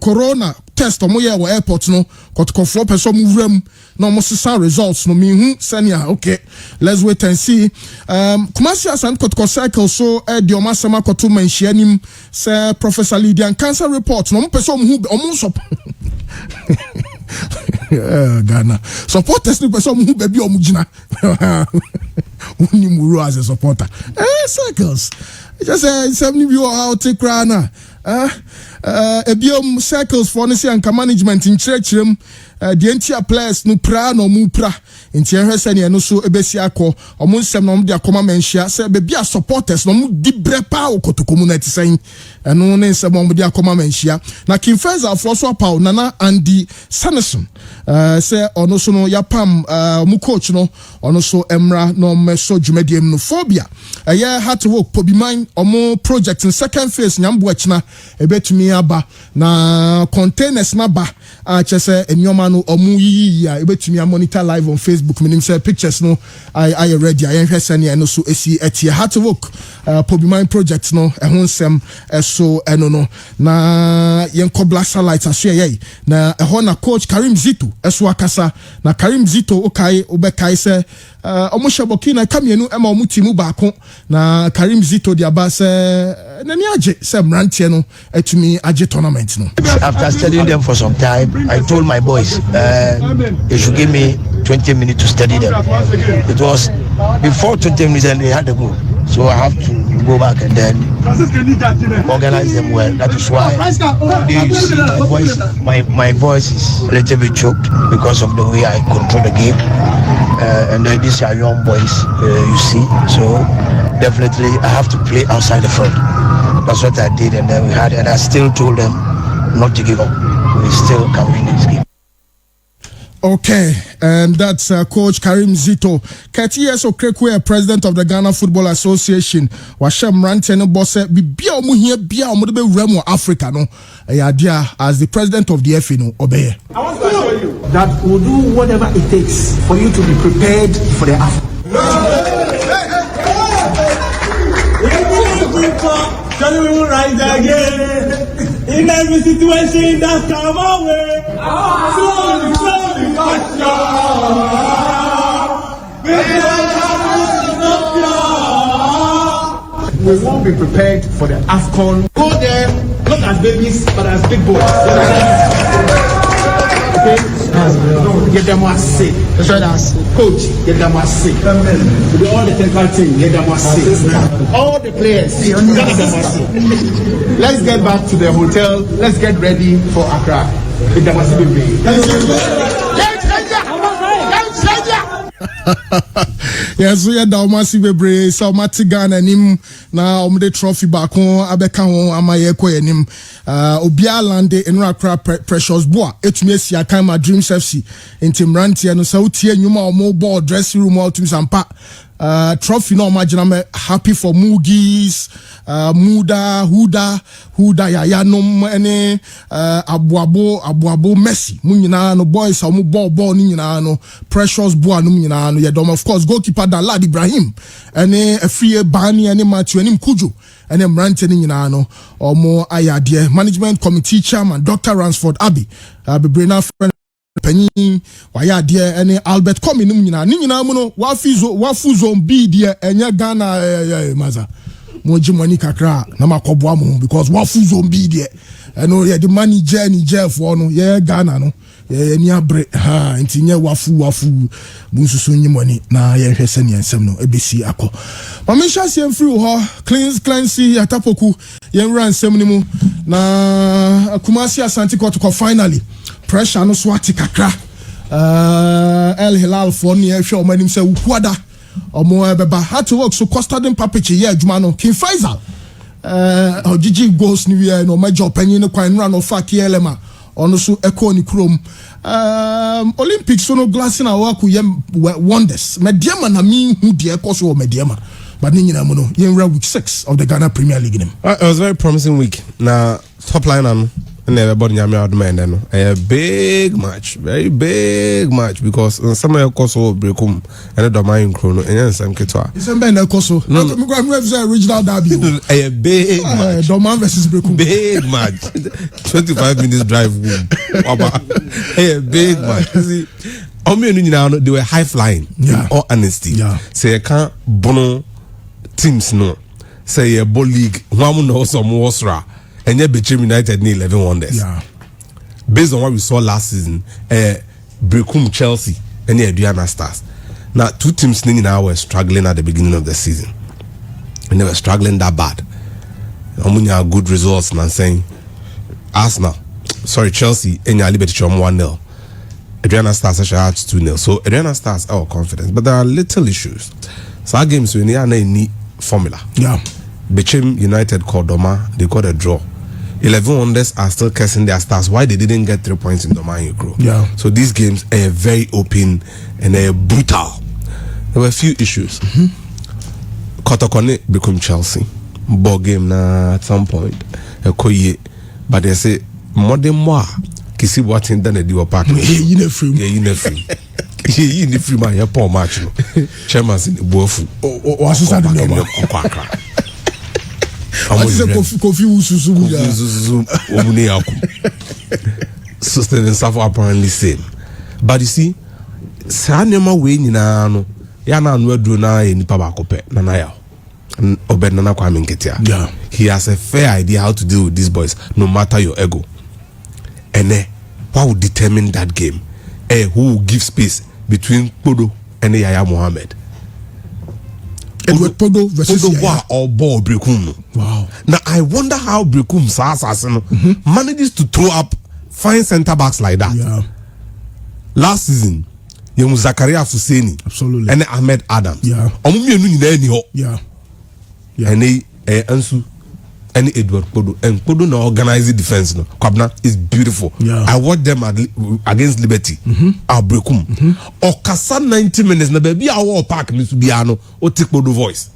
Speaker 1: corona test omo ye wo airport no Kotoko fo person mu wuram na omo sisa results no me hu senior okay let's wait and see Kumasi Asante Kotoko cycle so de omo asema koto manhia nim say Professor Lydian cancer report no omo person mu omo support Ghana supporters ni person mu baby omo gina uni muru as a supporter cycles just say 70 view how take rana ebiom cycles for nisi and management in chirechirem the entire players no pra no mu pra nti ehwese ne no so ebesi akọ omo nsem no de akoma menhia say be bia supporters no mu di brepa okoto community saying eno ne nsem omo de akoma menhia na King Feza for so paul nana Andy Sanderson say ono so no yapam mu coach no ono so emra no meso dwumadiem no phobia eye Hard to Work Pobiman omo project in second phase nyambo achina ebetumi aba na containers na ba chese enyoma no omu yi ya ebetumi monitor live on Facebook minim say pictures no I ready I hwese ne no so esi etie Hard to Work Pobiman project no ehun sem eso eno no na yenko black satellite aso ye na ehon na coach Karim Zito eso akasa na Karim Zito okai obekai se omo sheboki na kamienu ema omu timu baako na Karim Zito dia ba se nani age se mrantie no etumi age tournament no.
Speaker 7: After studying them for some time, I told my boys they should give me 20 minutes to study them. It was before 20 minutes and they had to go, so I have to go back and then organize them well. That is why you see my voice is a little bit choked because of the way I control the game. And then these are young boys, you see, so definitely I have to play outside the field. That's what I did, and then and I still told them not to give up. We still can win this game.
Speaker 1: Okay, and that's Coach Karim Zito. 30 years of Krekwe, president of the Ghana Football Association. Washem Rante no boss bia omu here bia omu de be remo Africa no. Dia as the president of the FA no obey.
Speaker 8: I want to assure you that we'll do whatever it takes for you to be prepared for the Africa. We will rise again in every situation that come our way. Slowly, we won't be prepared for the AFCON. Go there, not as babies, but as big boys. Okay? Get them a say. Coach, get them a say. With all the technical team, get them a say. All the players, get them a say. Let's get back to the hotel. Let's get ready for Accra. Get them a say.
Speaker 1: Yes, we had the massive bebre, so Matigan and him now the trophy back on Abeka Amaye Koyenim, Obia Lande and Rakra Precious Bois, Etmesi Akama Dreams FC in Timranti and Sauti and Yuma more ball dressing room all to Sampa. Trophy no imagine I'm happy for Mugis, Muda, Huda Yayanom, any Abuabo Messi, Munina no boys, or ball no Precious Bois no Yadom, of course, goalkeeper da Lad Ibrahim, any a free Bani, any Matthew, any Kuju, and then Ranting or more Ayadia, management committee chairman, Dr. Ransford Abbey, Bebrina friend. Penny, why dear any Albert coming Nina Muno, Wafu zombie dear, and ya Ghana Maza Mojimani Kakra, Namakobuamu, because Wafu zombie dear, and no, the money journey, Jeff, one, yeah, Ghana, no, yeah, near break, ha, and Tinya Wafu, Bunsu money, na, yeah, Hesseni and Semno, ABC Ako. Mamisha Siam Fru, Clancy, Atapoku, Yenran Semnimu, na Kumasi Asante Kotoko finally. Pressure no swati kakra El Hilal for near show my name say Ukwada or more beba had to work so Custodian Papichi yeah Jumano King Faisal Gigi goes new year no my job penny no quite run of faki elema on so echo ni chrome Olympics so no glass in our work wonders mediama na mean who dear cause or mediama but nina mono yen week 6 of the Ghana Premier League name.
Speaker 4: It was a very promising week na top line and everybody nyame a big match, very big match because some of Koso breakum and the domain chrono and some ketwa.
Speaker 1: It's a man Koso. No, original derby.
Speaker 4: A big match.
Speaker 1: Doman versus breakum.
Speaker 4: Big match. 25 minutes drive home. A big match. See, they were high flying.
Speaker 1: Yeah.
Speaker 4: In all honesty.
Speaker 1: Yeah.
Speaker 4: Say I can't bono teams no. Say a ball league. One know some wasra. And yet, Bechem United need 11 wonders.
Speaker 1: Yeah.
Speaker 4: Based on what we saw last season, Brecum Chelsea and Adriana Stars. Now, two teams now were struggling at the beginning of the season. And they were struggling that bad. Omunya good results, and I'm saying Chelsea, and your Liberty 1-0. Adriana Stars actually had 2-0. So, Adriana Stars are confident. But there are little issues. So, our games, we need formula.
Speaker 1: Yeah.
Speaker 4: Bechem United called Doma, they got a draw. 11 wonders are still cursing their stars. Why they didn't get 3 points in Domain Crew?
Speaker 1: Yeah.
Speaker 4: So these games are very open and brutal. There were a few issues. Kotokone become Chelsea. Ball game na at some point. But they say more than moi. Kisi what in done do park.
Speaker 1: You know free.
Speaker 4: Yeah, you know free. You know free man. You poor match. Chairman's in the bofu.
Speaker 1: What's that? What is a coffee
Speaker 4: Sustaining suffer apparently same. But you see, Sanema way in ano, Yana and Wedruna in Pabacope, Nanaya, and Obenana Kwame Ketia.
Speaker 1: Yeah.
Speaker 4: He has a fair idea how to deal with these boys, no matter your ego. And what would determine that game? Who will give space between Podo and Yaya Mohammed?
Speaker 1: Edward Podo versus
Speaker 4: Podo or ball Brekum.
Speaker 1: Wow.
Speaker 4: Now I wonder how Brekum manages to throw up fine centre backs like that.
Speaker 1: Yeah.
Speaker 4: Last season, you was Zakaria Fuseni.
Speaker 1: Absolutely.
Speaker 4: And Ahmed Adams.
Speaker 1: Yeah.
Speaker 4: Yeah. Yeah. And Ansu and Edward Podo. And Podo no organized defense. No. Kwabna is beautiful.
Speaker 1: Yeah.
Speaker 4: I watched them against Liberty. Our Brekum. Okasa 90 minutes. Na baby our park needs to be ano. O take Podo voice.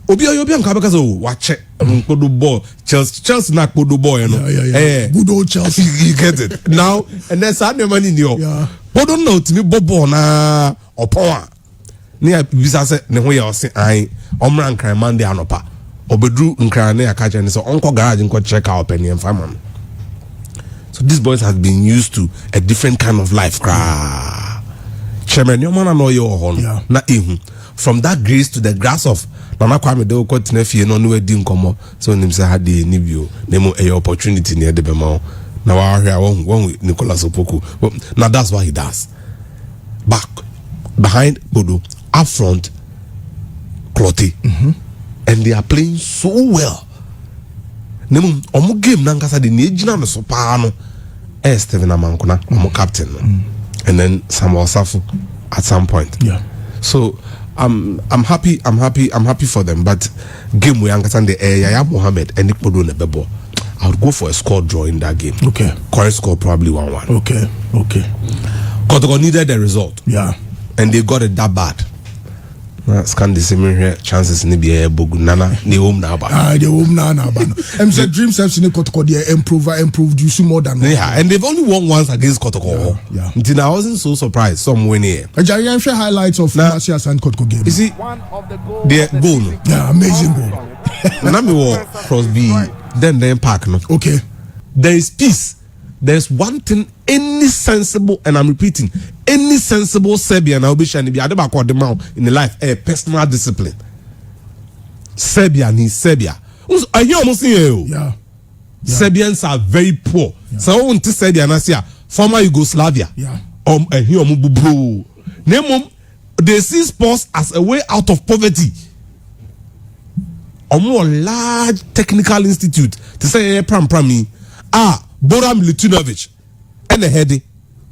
Speaker 4: Obi Nkabeka so watch Podo ball. Chelsea na Podo ball.
Speaker 1: Yeah. Good old Chelsea.
Speaker 4: You get it. Now and then Saturday money in your.
Speaker 1: Yeah.
Speaker 4: Podo no to me bobo na opoa. Ni bisa se ne ho ya se ai omran kran Monday anopa. Obedru nkran na akaje ne so onko garage nko check out penny and farm. So these boys have been used to a different kind of life. Chairman, your man know your horn.
Speaker 1: Yeah.
Speaker 4: Na ehun. From that grace to the grass of Nana Kwame de ko tenafie no no edi nkomo. So nim say had the nibio nemo a opportunity near the bema. Now I hear one with Nicolas Opoku. Now that's what he does. Back behind Bodo, up front Cloty. And they are playing so well. Nemu omu game nankasa de nejina no so pa no Steven Amankuna, omu captain. And then Samuel Safu at some point.
Speaker 1: Yeah.
Speaker 4: So I'm happy for them. But game we understand the Yaya Mohammed and Nick Podo Nebebo. I would go for a score draw in that game.
Speaker 1: Okay.
Speaker 4: Correct score probably 1-1.
Speaker 1: Okay.
Speaker 4: Kotoko needed the result.
Speaker 1: Yeah.
Speaker 4: And they got it that bad. Scan the same here chances in the bogu nana the home now.
Speaker 1: The home now. I'm saying Dreams have seen Kotoko they improved you see more than one.
Speaker 4: Yeah, and they've only won once against Kotoko.
Speaker 1: Yeah.
Speaker 4: Until I wasn't so surprised. Some win here.
Speaker 1: I'm share highlights of Masias and Kotoko game.
Speaker 4: You see, the goal.
Speaker 1: Yeah, amazing goal.
Speaker 4: Nami war Crosby. Then park no.
Speaker 1: Okay.
Speaker 4: There is peace. There's one thing any sensible, and I'm repeating, any sensible Serbian will be shining in the life, a personal discipline. Serbia needs Serbia. I hear almost here.
Speaker 1: Yeah.
Speaker 4: Serbians are very poor. So I want to Serbia and Asia, former Yugoslavia.
Speaker 1: Yeah.
Speaker 4: And here they see sports as a way out of poverty. A more large technical institute to say Prami Bora Milutinovic and the heady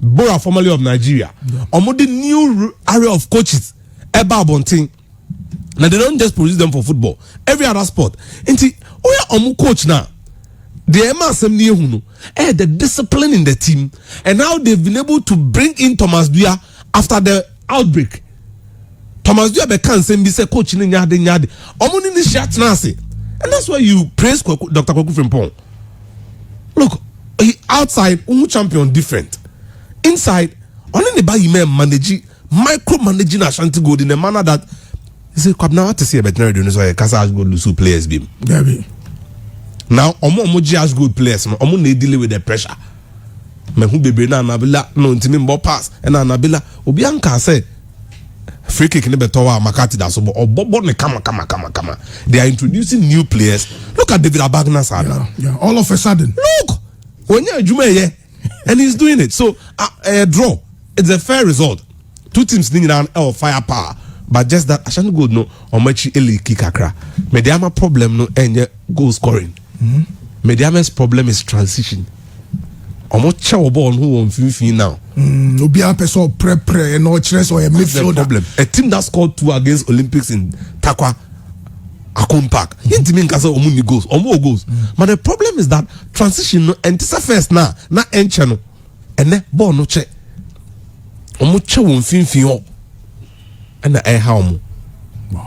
Speaker 4: Bora, formerly of Nigeria. Yeah. The new area of coaches Eba Bonting. Now they don't just produce them for football, every other sport. And coach now. The discipline in the team, and now they've been able to bring in Thomas Dua after the outbreak. Thomas Dua can say coach in Yadi. And that's why you praise Dr. Kwaku Frimpong. Look, outside, champion different. Inside, only the you manage micromanaging Ashanti Gold in a manner that you say, "Come now to see a veterinary so I can't go to players beam." Now, just good players. They deal with the pressure. Me who be na Nabila no intimi ball pass and Nabila Obianka say free kick in the betowa Makati da so or bobo ne kama. They are introducing new players. Look at David Abagna Sada.
Speaker 1: Yeah. All of a sudden.
Speaker 4: Look, when you're Jume and he's doing it. So a draw. It's a fair result. Two teams need an firepower. But just that Ashanti Gold no Omachi Eli Kikakra. Mediama problem no and goal scoring. Mediama's problem is transition. Omocha Obon who on 15 now.
Speaker 1: Obia person pre and no stress or a midfielder.
Speaker 4: Problem. A team that scored 2 against Olympics in Takwa Akon Park. Yintimin kasa omuni goals, omo goals. But the problem is that transition no entisa first na enche no. Ene ball no che. Omocha won 15 and the air how.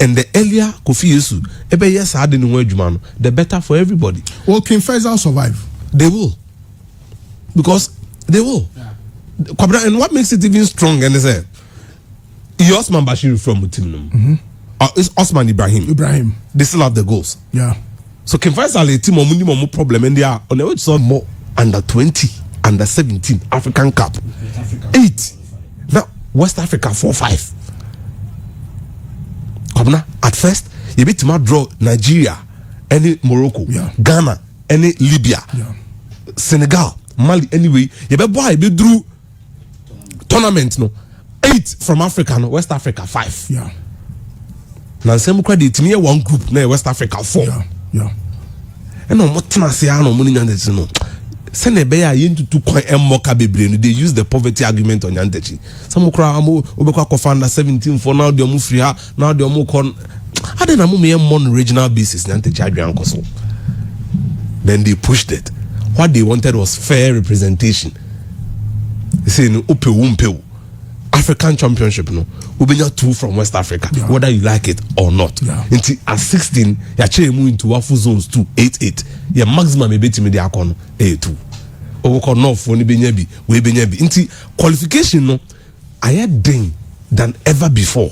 Speaker 4: And the earlier Kofi Yesu, ebe yes had in the the better for everybody.
Speaker 1: Well, King Faisal survive?
Speaker 4: They will. Because they will. Yeah. And what makes it even strong and they say Osman Bashir from Mutim. It's Osman Ibrahim. They still have the goals.
Speaker 1: Yeah.
Speaker 4: So King Faisal a team more problem and they are on the way to solve more under 20, under 17 African Cup. 8. Now West Africa 4-5. At first, you beat to draw Nigeria, any Morocco, Ghana, any Libya, Senegal, Mali. Anyway, you be drew tournament no 8 from Africa, no West Africa 5.
Speaker 1: Yeah.
Speaker 4: Now same credit to me one group, na West Africa 4.
Speaker 1: Yeah.
Speaker 4: And no more no money no. Send a bear into 2 coin and mocha bebre. They use the poverty argument on Yantechi. Some cry Obeka founder 17 for now the free now the con. I didn't know on regional basis Yantechi Adrian Koso. Then they pushed it. What they wanted was fair representation. They say no upe African Championship no. We be 2 from West Africa, whether you like it or not. Until at 16, you change into Wafu zones 2, 8. Your maximum maybe to me the akon A2. Over north for ni benyebi, we benyebi. Until qualification no, I had ding than ever before.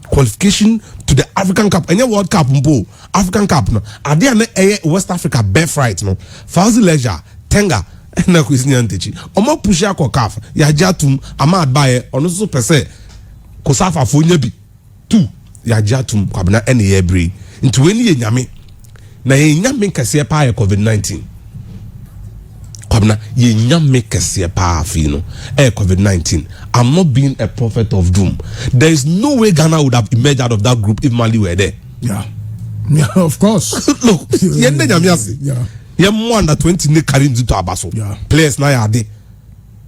Speaker 4: Qualification to the African Cup, any World Cup mbo, African Cup no. Are there any West Africa birthright no? Fauzi Leisure, Tenga. Na kwisi nyantechi omo push akọ kaf ya jatum amad bae ono so pese kosafa fo nya bi 2 ya jatum kwabena ene ye bre nti weni ye nyame na ye nyame kase pa ye COVID-19 kwabena ye nyame kase pa afi no COVID-19. I'm not being a prophet of doom. There is no way Ghana would have emerged out of that group if Mali were there.
Speaker 1: Yeah, of course.
Speaker 4: Look, yende nyame ase. Yeah, more under 20 ne carry into Abaso.
Speaker 1: Yeah.
Speaker 4: Players na yade.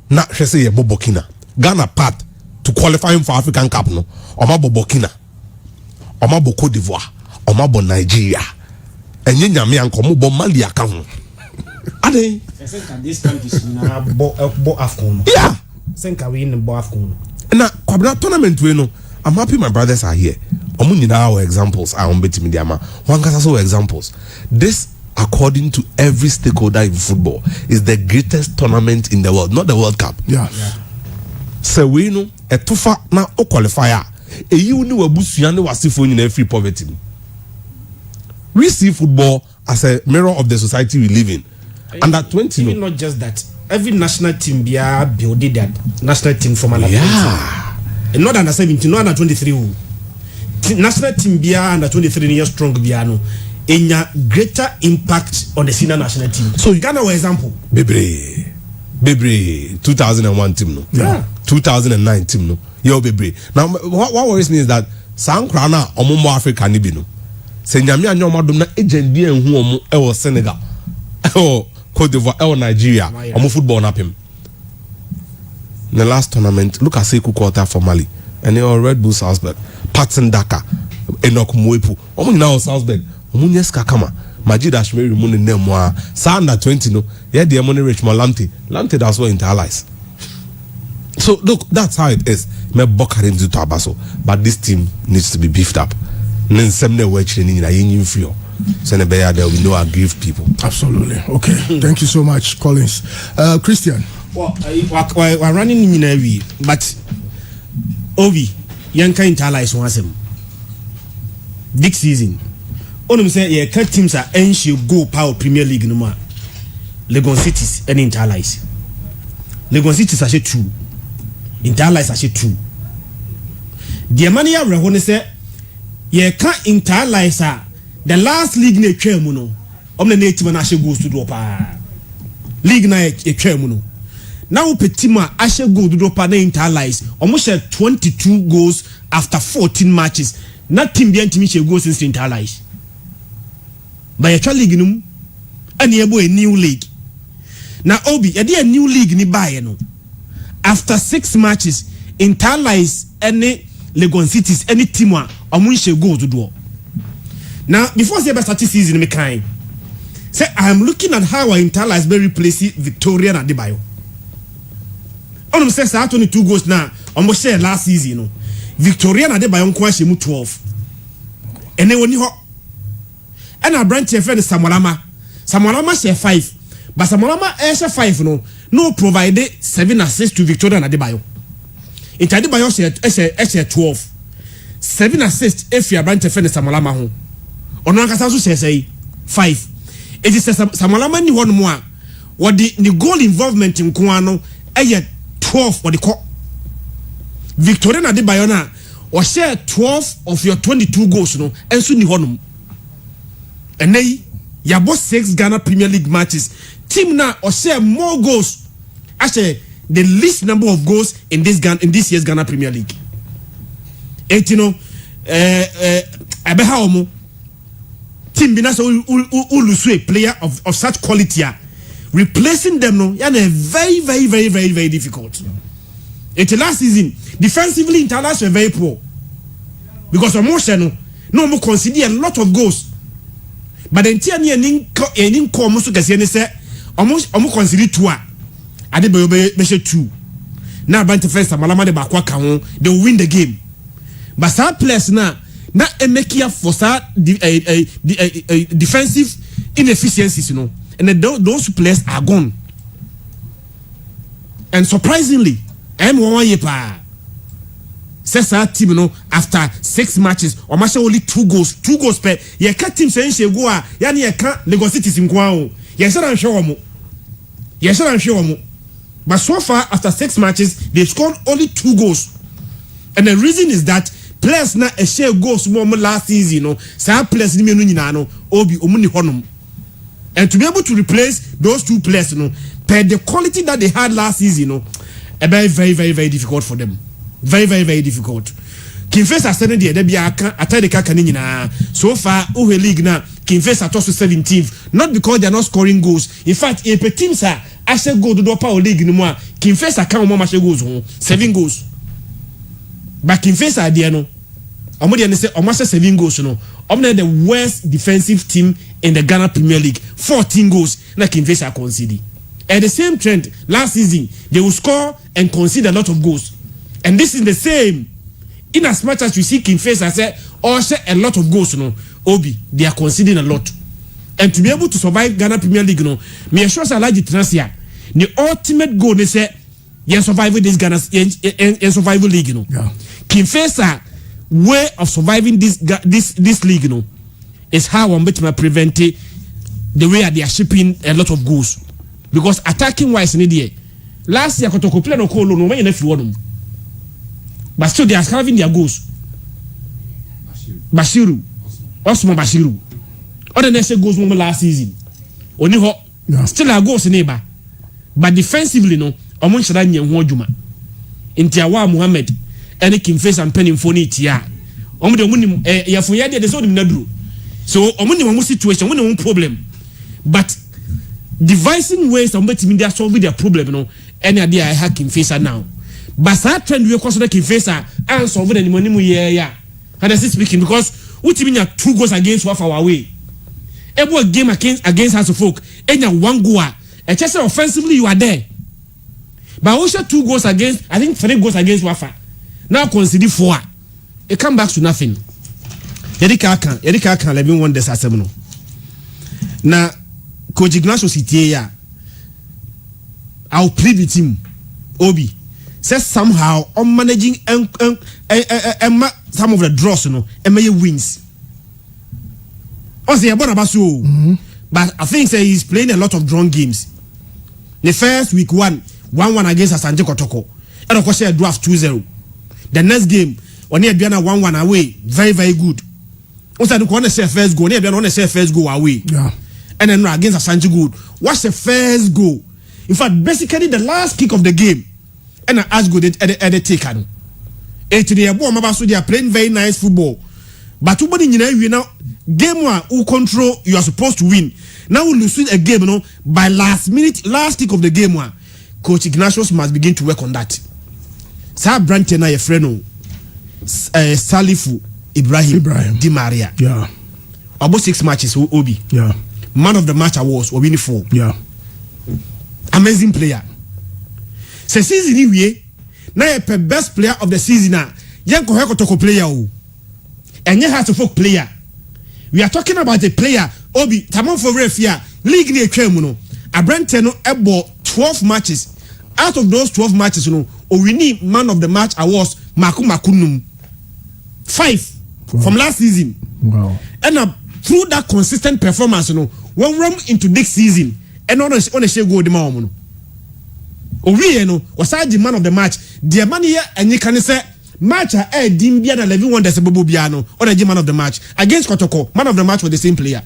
Speaker 4: Na say ye Bobokina. Ghana part to qualifying for African Cup no omabo Burkina omabo Cote d'Ivoire omabo Nigeria enye nyame anko mo bo Mali aka ho ade
Speaker 2: this country na bo AFCON
Speaker 4: yeah
Speaker 2: senka we in bo AFCON
Speaker 4: na kwabra tournament we no I'm happy my brothers are here omo nyina our examples are on betimi dia ma one kasa so examples. This, according to every stakeholder in football, is the greatest tournament in the world, not the World Cup.
Speaker 1: Yeah.
Speaker 4: So we know a tufa na o qualifier. E you ni wabusuya ne wasifo nyina free poverty. We see football as a mirror of the society we live in. Under 20,
Speaker 2: even not just that. Every national team be building that national team from under 20. And not under 17, not under 23. National team be under 23 years strong be no. In a greater impact on the senior national team. So you can know example.
Speaker 4: Bebre 2001 team no.
Speaker 1: Yeah.
Speaker 4: 2009 team no. Yo Bebre. Now what worries me is that Sankra na omo Africa ni bi no. Se nyame anyo madom na agent bi enhu omo e wo Senegal. E Cote d'Ivoire, e Nigeria. Omo football na pem. The last tournament, look at Sekou Quarter for Mali. And they are Red Bull Salzburg. Patson Daka. Enoch Mwepu. Omo na Salzburg. Munyeska kama Majid Ashmeri muni nemwa sa under 20 no yeah the money rich Lamte that's what internalize. So look, that's how it is. Me bokare into Tabaso, but this team needs to be beefed up. Nen semne we training na yin feel. So ne beya there we know aggrieve people.
Speaker 1: Absolutely. Okay. Thank you so much, Collins. Christian.
Speaker 2: Well, we're running in a way, but Ovi yanka internalize one this season. Onum say yeah, cut teams are ancient go power Premier League no more. Legon Cities and Interlice. Legon Cities are 2. Interlice are 2. The money I rehone say yeah, can't Interlice the last league ne twa mu no. Omne na team na ahye goals to do pa. League na e twa mu no. Now petima ahye goal to do pa na Interlice. Omo share 22 goals after 14 matches. Na team bi antimi share goals since Interlice. By a league num and a new league. Now Obi, a new league ni buy no. After 6 matches, Interlice any Legon Cities, any team or Munshe go to do. Now, before the start season, me kind say I am looking at how I Interlice be replace Victoria and Adebayo. On says 22 goals now, almost share last season, you know. Victoria and Adebayo question 12. And then when you and a branch of friend Samolama share 5. But Samolama share 5 no provided 7 assists to Victoria and Adebayo. It Adebayo share 12. 7 assists if you branch of friend Samolama home. On one case say 5. It is Samolama ni one more. What the goal involvement in Kuano 12 or the call. Victoria and Adebayo na or share 12 of your 22 goals and soon honum. And they ya both 6 Ghana Premier League matches. Team now or share more goals. Actually, the least number of goals in this year's Ghana Premier League. And you know, Abehaomo team binasa ulusu player of such quality. Replacing them no, very difficult. It's last season defensively Interlice were very poor because emotion no more consider a lot of goals. But the entire ni come so kase ne say almost consider 2 Adebayo be 2 now bank first Malama de bakwa ka ho they will win the game. But some players na make here for defensive inefficiencies, you know, and those players are gone. And surprisingly M1 yepa says our team, you know, after 6 matches or match only 2 goals per ye cat team saying she go yani ye can't Lagos Cities in Kwao. Yes, I'm sure. But so far after 6 matches they scored only 2 goals. And the reason is that players na a share goals more last season, you know, some players ni menu nyina no obi omuni honum. And to be able to replace those 2 players, you know, per the quality that they had last season, you know, very difficult for them. Very difficult. Kinfesa sending the Debia Atadeka Kanina. So far, Uwe League now, Kinfesa toss to 17th. Not because they're not scoring goals. In fact, if a team say I shall go to the Power League no more, Kinfesa can't more match goals home. 7 goals. Back in face idea no. Omodi say almost 7 goals no. Omna the worst defensive team in the Ghana Premier League. 14 goals na Kingfisher conceded. At the same trend last season, they will score and concede a lot of goals. And this is the same. In as much as you see Kingfisher say also a lot of goals no. Obi, they are conceding a lot. And to be able to survive Ghana Premier League no, me assure say large transfer. The ultimate goal they say you survive this Ghana survival league no.
Speaker 1: Yeah.
Speaker 2: Kingfisher way of surviving this league you know, is how I'm better prevent the way they are shipping a lot of goals. Because attacking wise in the last year Kotoko play no call no when you one but still they are having their goals. Bashiru Osman Bashiru other than say goals last season only ho still our goals neighbor but defensively no omon shada nye ho adwuma Ntiawa Muhammad any Kingfisher and penning for it ya omo ya for ya de so dem naduro so omo ni mo situation omo problem but devising ways to make them solve their problem no any idea I have Kingfisher now but that trend we consider Kingfisher and solve the money mu yeah and that's speaking because what mean 2 goals against one our way every game against House of Folk enya 1 goal and just offensively you are there but also 2 goals against I think 3 goals against Wafa now consider 4 it come back to nothing Erika can let me wonder asem no na Coach Ignacio Sitia I'll plead with him Obi says somehow on managing some of the draws you know wins also but I think say he's playing a lot of drawn games the first week 1-1 against Asante Kotoko and of course a draft 2-0 the next game on here Biana 1-1 away very very good also the corner say first goal near Biana say first goal away
Speaker 1: yeah
Speaker 2: and then against Asante good what's the first goal in fact basically the last kick of the game and as good at the taker no to the boy mabaso they are playing very nice football but everybody you know game one who control you are supposed to win now we lose a game you know by last kick of the game one Coach Ignatius must begin to work on that Sa branch na your friend Salifu Ibrahim Di Maria
Speaker 1: yeah
Speaker 2: about 6 matches Obi
Speaker 1: yeah
Speaker 2: man of the match awards or winning 4
Speaker 1: yeah
Speaker 2: amazing player se season we na your best player of the season na yanko Kotoko player o enye Hearts of Folk player we are talking about a player Obi tamon for refia league ni etwa mu no abrante no ebo 12 matches out of those 12 matches you know we need man of the match awards makunum 5 from last season
Speaker 1: wow
Speaker 2: and through that consistent performance you know when run into this season and on a share go the man no we no was the man of the match the money and you can say match dim bia na 11 wonders bobo bia no or the man of the match against Kotoko man of the match was the same player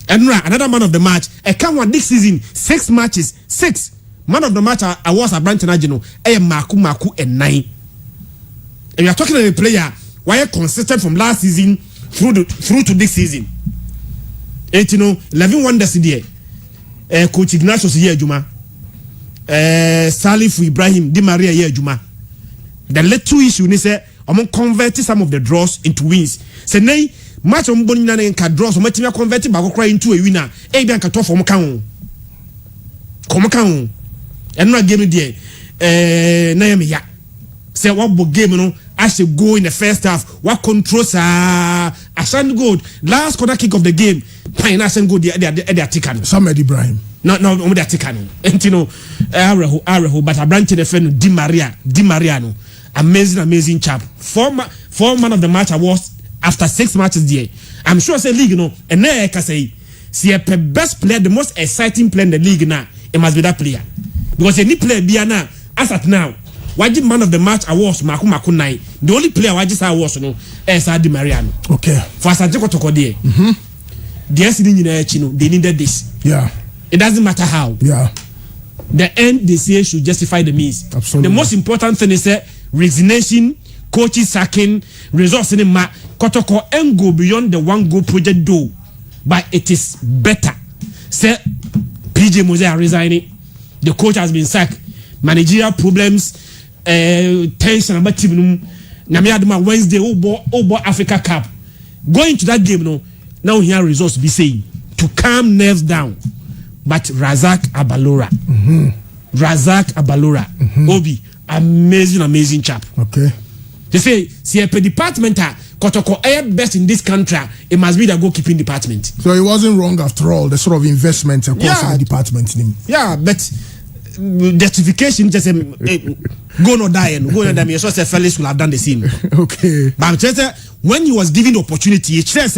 Speaker 2: and another man of the match come one this season 6 matches 6 man of the match awards a branch na jino maku and 9 and we are talking about a player why consistent from last season through to this season 11 wonders there Coach Ignatius here Juma Salifu Ibrahim Di Maria here Juma the little issue ni say convert some of the draws into wins say nay match boni na nka draws matimi convert back into a winner e bi anka to form kan and no game there na yam ya say what game no as go in the first half what control Ashan goal last corner kick of the game pine Ashan goal they are taken
Speaker 1: Samuel Ibrahim
Speaker 2: no they are taken and you know Areho but a branch the friend Di Maria no amazing chap 4 man of the match awards after 6 matches there I'm sure say league no and now I can say see a best player the most exciting player in the league now it must be that player because any player be now as at now wajib man of the match awards maku 9 the only player wajib awards no is Di Maria no
Speaker 1: okay
Speaker 2: for Asante Kotoko there the SC no they needed this
Speaker 1: yeah
Speaker 2: it doesn't matter how
Speaker 1: yeah
Speaker 2: the end they say should justify the means
Speaker 1: absolutely
Speaker 2: the most important thing is resignation coaches sacking results in the Kotoko and go beyond the 1 goal project though but it is better say PJ Mose are resigning the coach has been sacked managerial problems tension about team no nyame adoma Wednesday obo Africa Cup going to that game no now here results be saying to calm nerves down but Razak Abalora Obi amazing chap.
Speaker 1: Okay,
Speaker 2: they say see a department Kotoko air best in this country, it must be the goalkeeping department.
Speaker 1: So it wasn't wrong after all, the sort of investment across the department name.
Speaker 2: Yeah, but justification just go no die. So Felix will have done the same.
Speaker 1: Okay.
Speaker 2: But just when he was given the opportunity, it says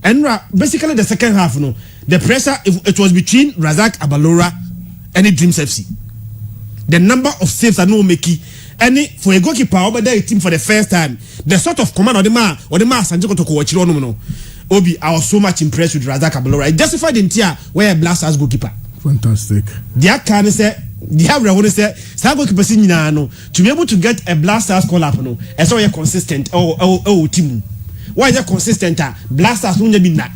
Speaker 2: and basically the second half, the pressure it was between Razak Abalora and the Dreams FC. The number of saves are no making. Any for a goalkeeper over there team for the first time, the sort of command of the man Sanjoko to watch no. Obi, I was so much impressed with Razak Abalora. It justified in Tia where a Blasters goalkeeper.
Speaker 1: Fantastic.
Speaker 2: Their can say the have say Star goalkeeper to be able to get a Blasters call up no, as so consistent team. Why is that consistent? Blasters won't be that.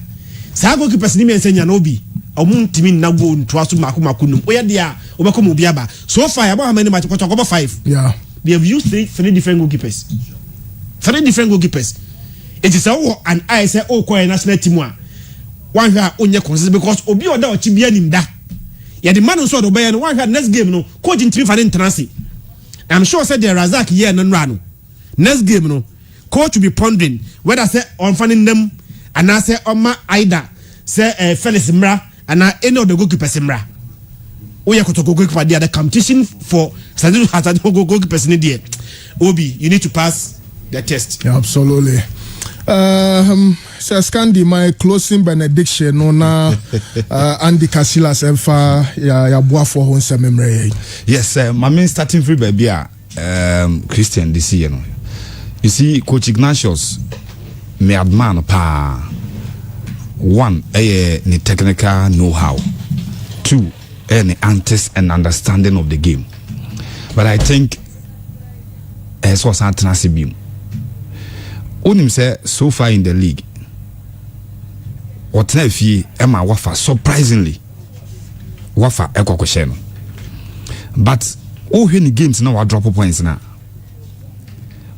Speaker 2: Star goalkeeper Sinian Senya Obi. Timin na go into asu makunum. Where they are overcome Obiaba. So far, about how many matches? About 5.
Speaker 1: Yeah.
Speaker 2: They have used three different goalkeepers. 3 different goalkeepers. It is and I say, national team one here only consistent because Obi or that Chibia Nimda. Yeah, the man who saw the Bayan one had next game, coaching 3 for international. I'm sure said the Razak here and run. Next game, coach will be pondering whether say on finding them and I say Oma Ida, say Felix Mra, and any of the goalkeepers Mra. We are going to go goalkeeper there. The competition for goalkeepers in the Obi, you need to pass the test.
Speaker 1: Yeah, absolutely. So Scandi, my closing benediction on Andy Casillas ya boa for hon se memre.
Speaker 3: Yes, my main starting free baby Christian this year. You see, Coach Ignatius me admire pa. 1, the technical know-how. 2, the antics and understanding of the game. But I think as was Antanasi Beam. Onim say so far in the league. What if ye Emma Wafa surprisingly Wafa Eko Kosheno. But when the games now are drop points now.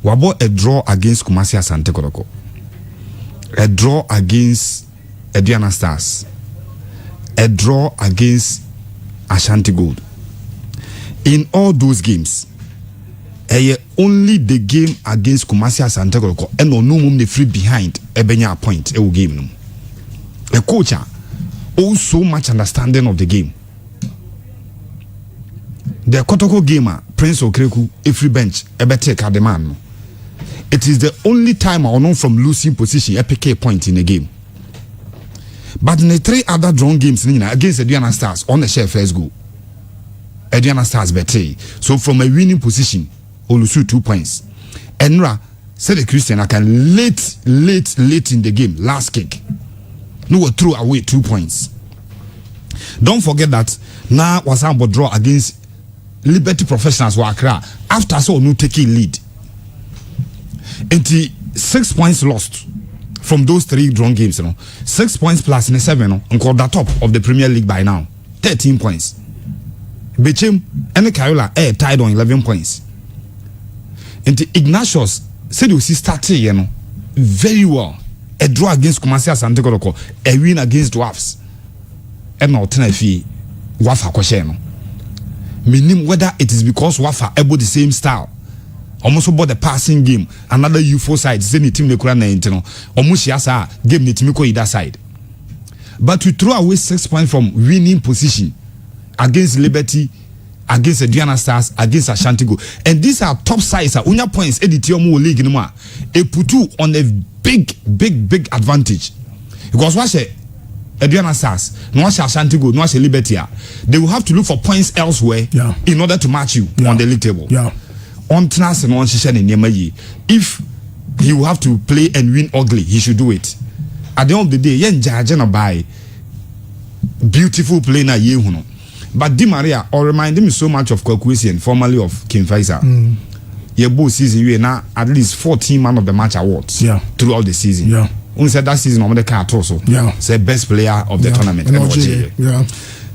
Speaker 3: Wabo a draw against Kumasi Asante Kotoko. A draw against Ediana Stars, a draw against Ashanti Gold. In all those games, only the game against Kumasi Asante Kotoko and no mum the free behind a benya point a game. A coach so much understanding of the game. The Kotoko gamer Prince Okreku a free bench a better Kademan. It is the only time I know from losing position a PK point in a game. But in the 3 other drawn games against Ediana Stars on the share first goal. Ediana Stars better. So from a winning position, Olusu 2 points. Enra said the Christian I can late in the game, last kick. No throw away 2 points. Don't forget that now was about draw against Liberty Professionals who Accra after so no taking lead. 6 points lost. From those 3 drawn games, 6 points plus in 7, and called the top of the Premier League by now. 13 points. Bechem and the Kayola tied on 11 points. And the Ignatius said you see started, very well. A draw against Kumasi Asante Kotoko, a win against Dwarfs. And now Tenefi Wafa Kosheno. Meaning whether it is because Wafa able the same style. Almost about the passing game, another U4 side, Zeni team Nekura Naintino, almost Yasa game Nitimiko either side. But to throw away 6 points from winning position against Liberty, against the Diana Stars, against Ashanti Go. And these are top sides, Unya points, Editiomo League in a Putu on a big advantage. Because watch it, Diana Stars, no watch Ashanti Go, no watch Liberty. They will have to look for points elsewhere in order to match you on the league table.
Speaker 1: Yeah.
Speaker 3: On Tnas and on Shishan in Yemayi. If he will have to play and win ugly, he should do it. At the end of the day, yen jajana by beautiful play na yehuno. But Di Maria or reminded me so much of Kwakwesi, formerly of King Faisal. Your both season you now at least 14 man of the match awards throughout the season. Yeah. Only said that season on the card also. Yeah. Say best player of the tournament.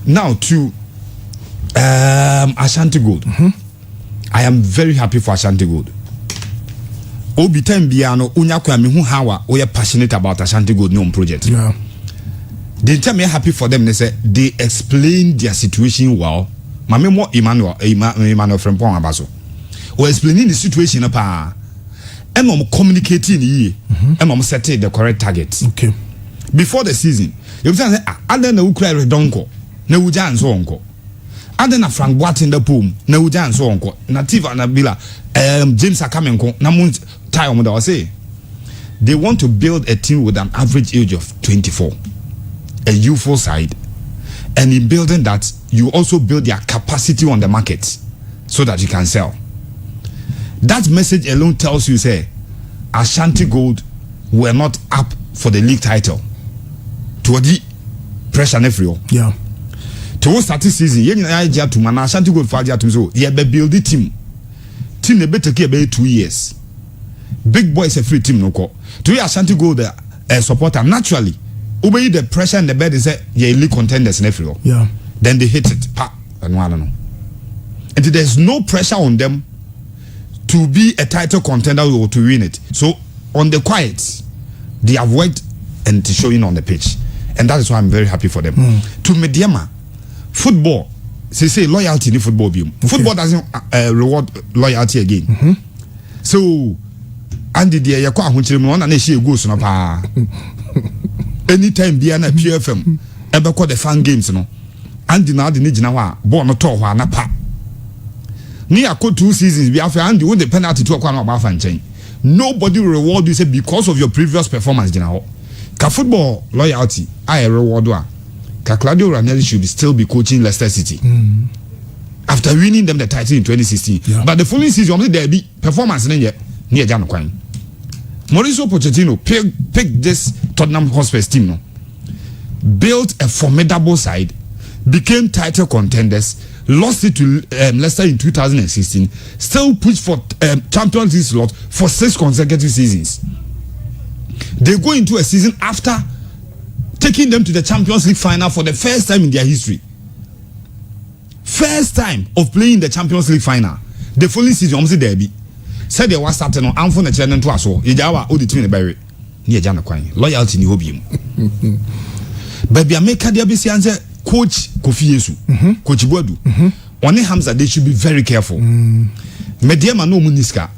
Speaker 3: Now to Ashanti Gold. I am very happy for Ashanti Gold. Obi time biano unya kwa me hu hawa we are passionate about Ashanti Gold no project.
Speaker 1: Yeah.
Speaker 3: The time I'm happy for them, they say they explain their situation well. Mame mo Emmanuel from Pong Abaso. Or explaining the situation apa. And I'm communicating ye. And I'm setting the correct targets.
Speaker 1: Okay.
Speaker 3: Before the season, you say I don't know who cry redonko. Na uja and so onko. I don't know Frank Watt in the poom. Na uja and so onko. Nativa Nabila James Akamenko. Namun tie on what say. They want to build a team with an average age of 24. A youthful side, and in building that, you also build their capacity on the market so that you can sell. That message alone tells you, say, Ashanti Gold were not up for the league title. To the pressure nefrio.
Speaker 1: Yeah.
Speaker 3: To start this season, to man Ashanti Gold for to so yeah, be build the team. Team the better care be 2 years. Big boys a free team no ko. To Ashanti Gold supporter naturally. Obey the pressure in the bed and say, yeah, elite contenders in every.
Speaker 1: Yeah.
Speaker 3: Then they hit it. Pa, and I don't know. And there's no pressure on them to be a title contender or to win it. So on the quiet, they have worked and it's showing on the pitch. And that is why I'm very happy for them. To Mediama, football, say loyalty in football. Okay. Football doesn't reward loyalty again. So, Andy, the Yakwa Hunchim, and she goes on a anytime be an PFM ever call the fan games no and now the need now born not to na pa near 2 seasons be after and the penalty to a about fan chain. Nobody will reward you say because of your previous performance now. Ka football loyalty I reward one. Ka Claudio Ranieri should still be coaching Leicester City after winning them the title in 2016.
Speaker 1: Yeah.
Speaker 3: But the following season there be performance near Jano Quine. Mauricio Pochettino picked this Tottenham Hotspur's team, no? Built a formidable side, became title contenders, lost it to Leicester in 2016, still pushed for Champions League slot for 6 consecutive seasons. They go into a season after taking them to the Champions League final for the first time in their history. First time of playing the Champions League final. The following season, almost derby. Said they was starting on I'm for the channel to us all. Yawa all the team by near Jana Quine. Loyalty in Hobium. Baby, I make a DBC answer Coach Kofi Yesu, Coach Bodu. On Hamza, they should be very careful. Mediama no Muniska.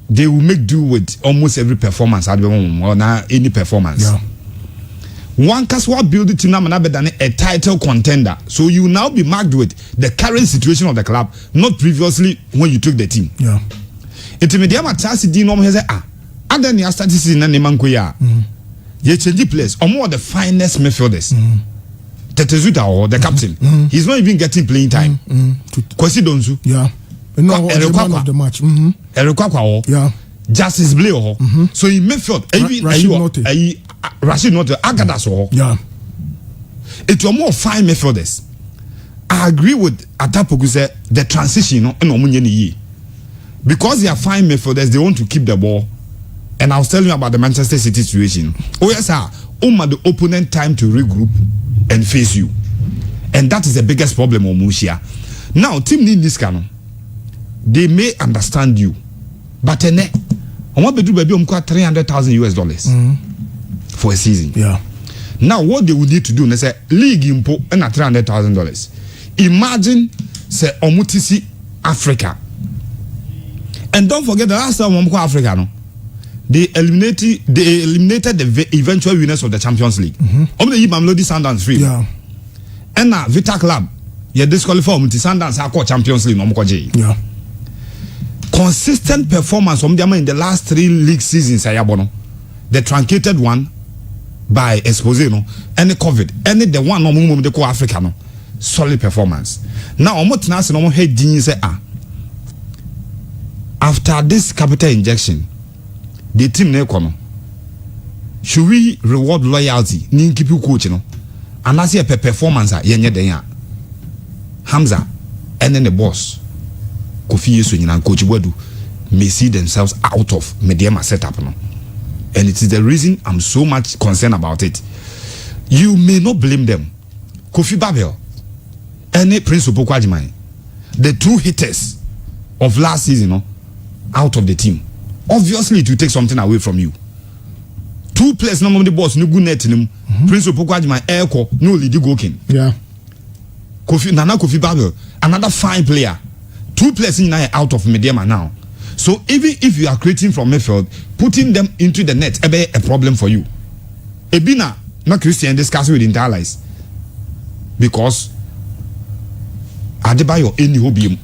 Speaker 3: They will make do with almost every performance at the moment or now any performance.
Speaker 1: Yeah.
Speaker 3: One Kaswa build it than a title contender. So you will now be marked with the current situation of the club, not previously when you took the team.
Speaker 1: Yeah.
Speaker 3: It mediama tasi di normal has and then you start seeing an Emankoya. You change players or more the finest midfielders. Tetezuta or the captain. He's not even getting playing time. Kwesi Donzu.
Speaker 1: Yeah. No, the man of the match.
Speaker 3: Erikwa.
Speaker 1: Yeah.
Speaker 3: Justice Bleo. So in midfield, Rashid Note Agadas.
Speaker 1: Yeah.
Speaker 3: It was more fine midfielders. I agree with Atapoku said the transition in Omunyeni. Because they are fine midfielders, they want to keep the ball. And I was telling you about the Manchester City situation. Oh yes, sir. The opponent time to regroup and face you. And that is the biggest problem on Mushia. Now, team need this canon. They may understand you. But I want to do baby $300,000 for a season.
Speaker 1: Yeah.
Speaker 3: Now what they would need to do is say league impo and $300,000. Imagine say Omutisi Africa. And don't forget the last time Africa no. They eliminated the eventual winners of the Champions League. Omle Mamelodi Sundowns free.
Speaker 1: Yeah.
Speaker 3: And now Vita Club, you disqualify Omutisi Sundowns are called Champions League no.
Speaker 1: Yeah.
Speaker 3: Consistent performance from them in the last 3 league seasons. The truncated one by Expose no, and the COVID, and the one no mum de ko Africa no, solid performance. Now omotina no head din say after this capital injection, the team na ekono. Should we reward loyalty? Ni keep you coach no, and as a performance yenye den ya. Hamza and then the boss. Kofi Yesu and Coach Bodu may see themselves out of Mediama setup no. And it is the reason I'm so much concerned about it. You may not blame them. Kofi Babel any principal Kwajiman. The two hitters of last season, no, out of the team. Obviously, it will take something away from you. Two players, no the boss, no good net in him. Principal Kwajiman, Airco, no lead goalkeeper.
Speaker 1: Yeah.
Speaker 3: Nana Kofi Babel, another fine player. Two players in out of Mediama now. So even if you are creating from midfield, putting them into the net, a problem for you. Ebina, not Christian, discussing with the allies. Because Adebayo any hobby.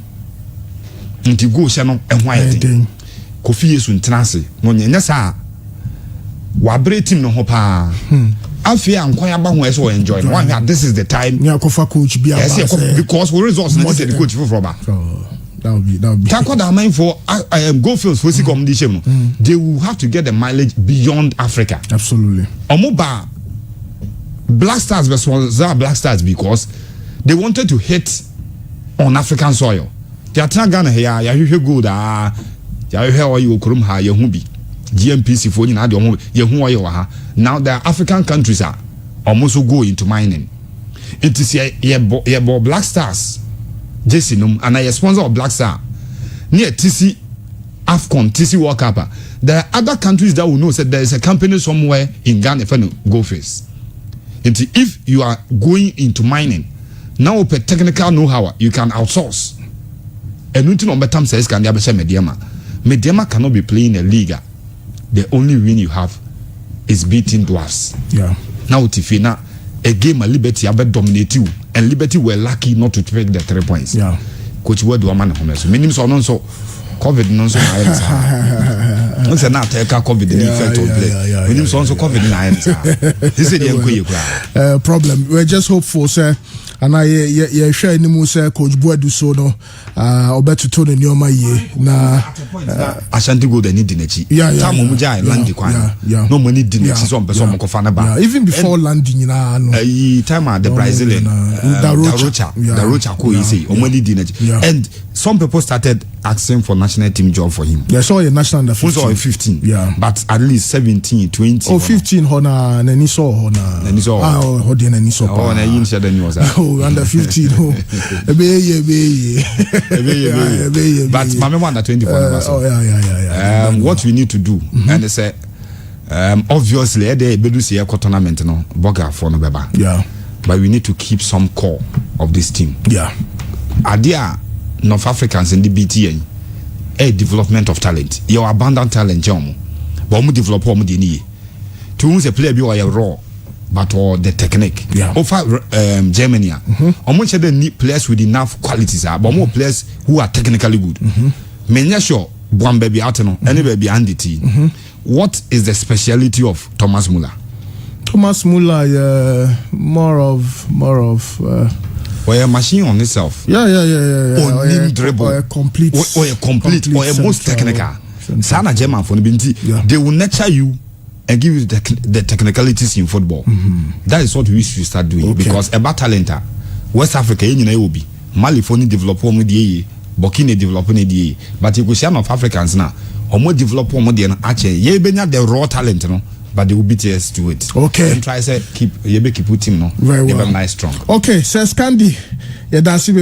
Speaker 3: Until go channel and white. Kofi is in transit. No, Nessa. Wabre team no hopa. I fear and quite about who so enjoy. This is the time.
Speaker 1: Yeah, Kofa coach be
Speaker 3: because we results and the coach for Robert.
Speaker 1: That would be.
Speaker 3: Tako da mind for Goalfields for competition. They will have to get the mileage beyond Africa.
Speaker 1: Absolutely.
Speaker 3: Omoba Black Stars versus Black Stars because they wanted to hit on African soil. They are trying Ghana here. You good you hear you kurum ha you be GMPC for you now the African countries are almost go into mining. It is ye Black Stars. Jesse Num and I a sponsor of Black Star near TC AFCON TC World Cup. There are other countries that will know that there is a company somewhere in Ghana for go face. And if you are going into mining now with technical know-how you can outsource. And nothing on better says can be Mediama cannot be playing a league. The only win you have is beating dwarfs.
Speaker 1: Yeah.
Speaker 3: Now Tifina a game of Liberty have dominate you, and Liberty were lucky not to take the 3 points.
Speaker 1: Yeah.
Speaker 3: Coach word do man home so minimum so non so COVID non so I don't say now take COVID the effect of play. Minimum so COVID na he said the
Speaker 1: problem we're just hopeful sir. And I share any more say Coach Boadu so no obeto to the nyoma ye na
Speaker 3: Ashanti go the need dinechi. Time mu jai land kwan. No money dinechi so person mo kofa na ba.
Speaker 1: Even before landing na no.
Speaker 3: Time at the Brazilian Darocha ko say o money dinechi. And some people started asking for national team job for him.
Speaker 1: Yeah, so a national under 15.
Speaker 3: 15.
Speaker 1: Yeah.
Speaker 3: But at least 17, 20.
Speaker 1: Oh, 15 hona nani so hona.
Speaker 3: Nani so.
Speaker 1: Hodi nani so.
Speaker 3: Oh, na yin shada ni was.
Speaker 1: Oh, under 15. Oh. Ebe.
Speaker 3: But mama under 24.
Speaker 1: Oh, yeah.
Speaker 3: What we need to do and they say obviously they bedu see a tournament no boga for no beba.
Speaker 1: Yeah.
Speaker 3: But we need to keep some core of this team.
Speaker 1: Yeah.
Speaker 3: Adia North Africans in the BTN a development of talent. Your abundant talent jam. But we develop what we need. To who's a player be or raw but or the technique.
Speaker 1: Yeah.
Speaker 3: Over Germany. Almost they need players with enough qualities but more players who are technically good. Menya sure one baby ateno any baby Andy T. What is the speciality of Thomas Muller?
Speaker 1: Thomas Muller more of
Speaker 3: or a machine on itself.
Speaker 1: Yeah.
Speaker 3: Or dribble.
Speaker 1: Or a complete.
Speaker 3: Or a complete. Or a most technical. Sana German for Binti. They will nurture you and give you the technicalities in football. That is what we should start doing because about talent, West Africa, you know, will be Mali for develop one with the Burkina developing the but you could see of Africans now. Or more develop one with the actually, ye benya the raw talent, no. But they will beat us to it.
Speaker 1: Okay.
Speaker 3: And try say keep put him no.
Speaker 1: Very well.
Speaker 3: Nice strong.
Speaker 1: Okay, says Candy. Yeah, that's it.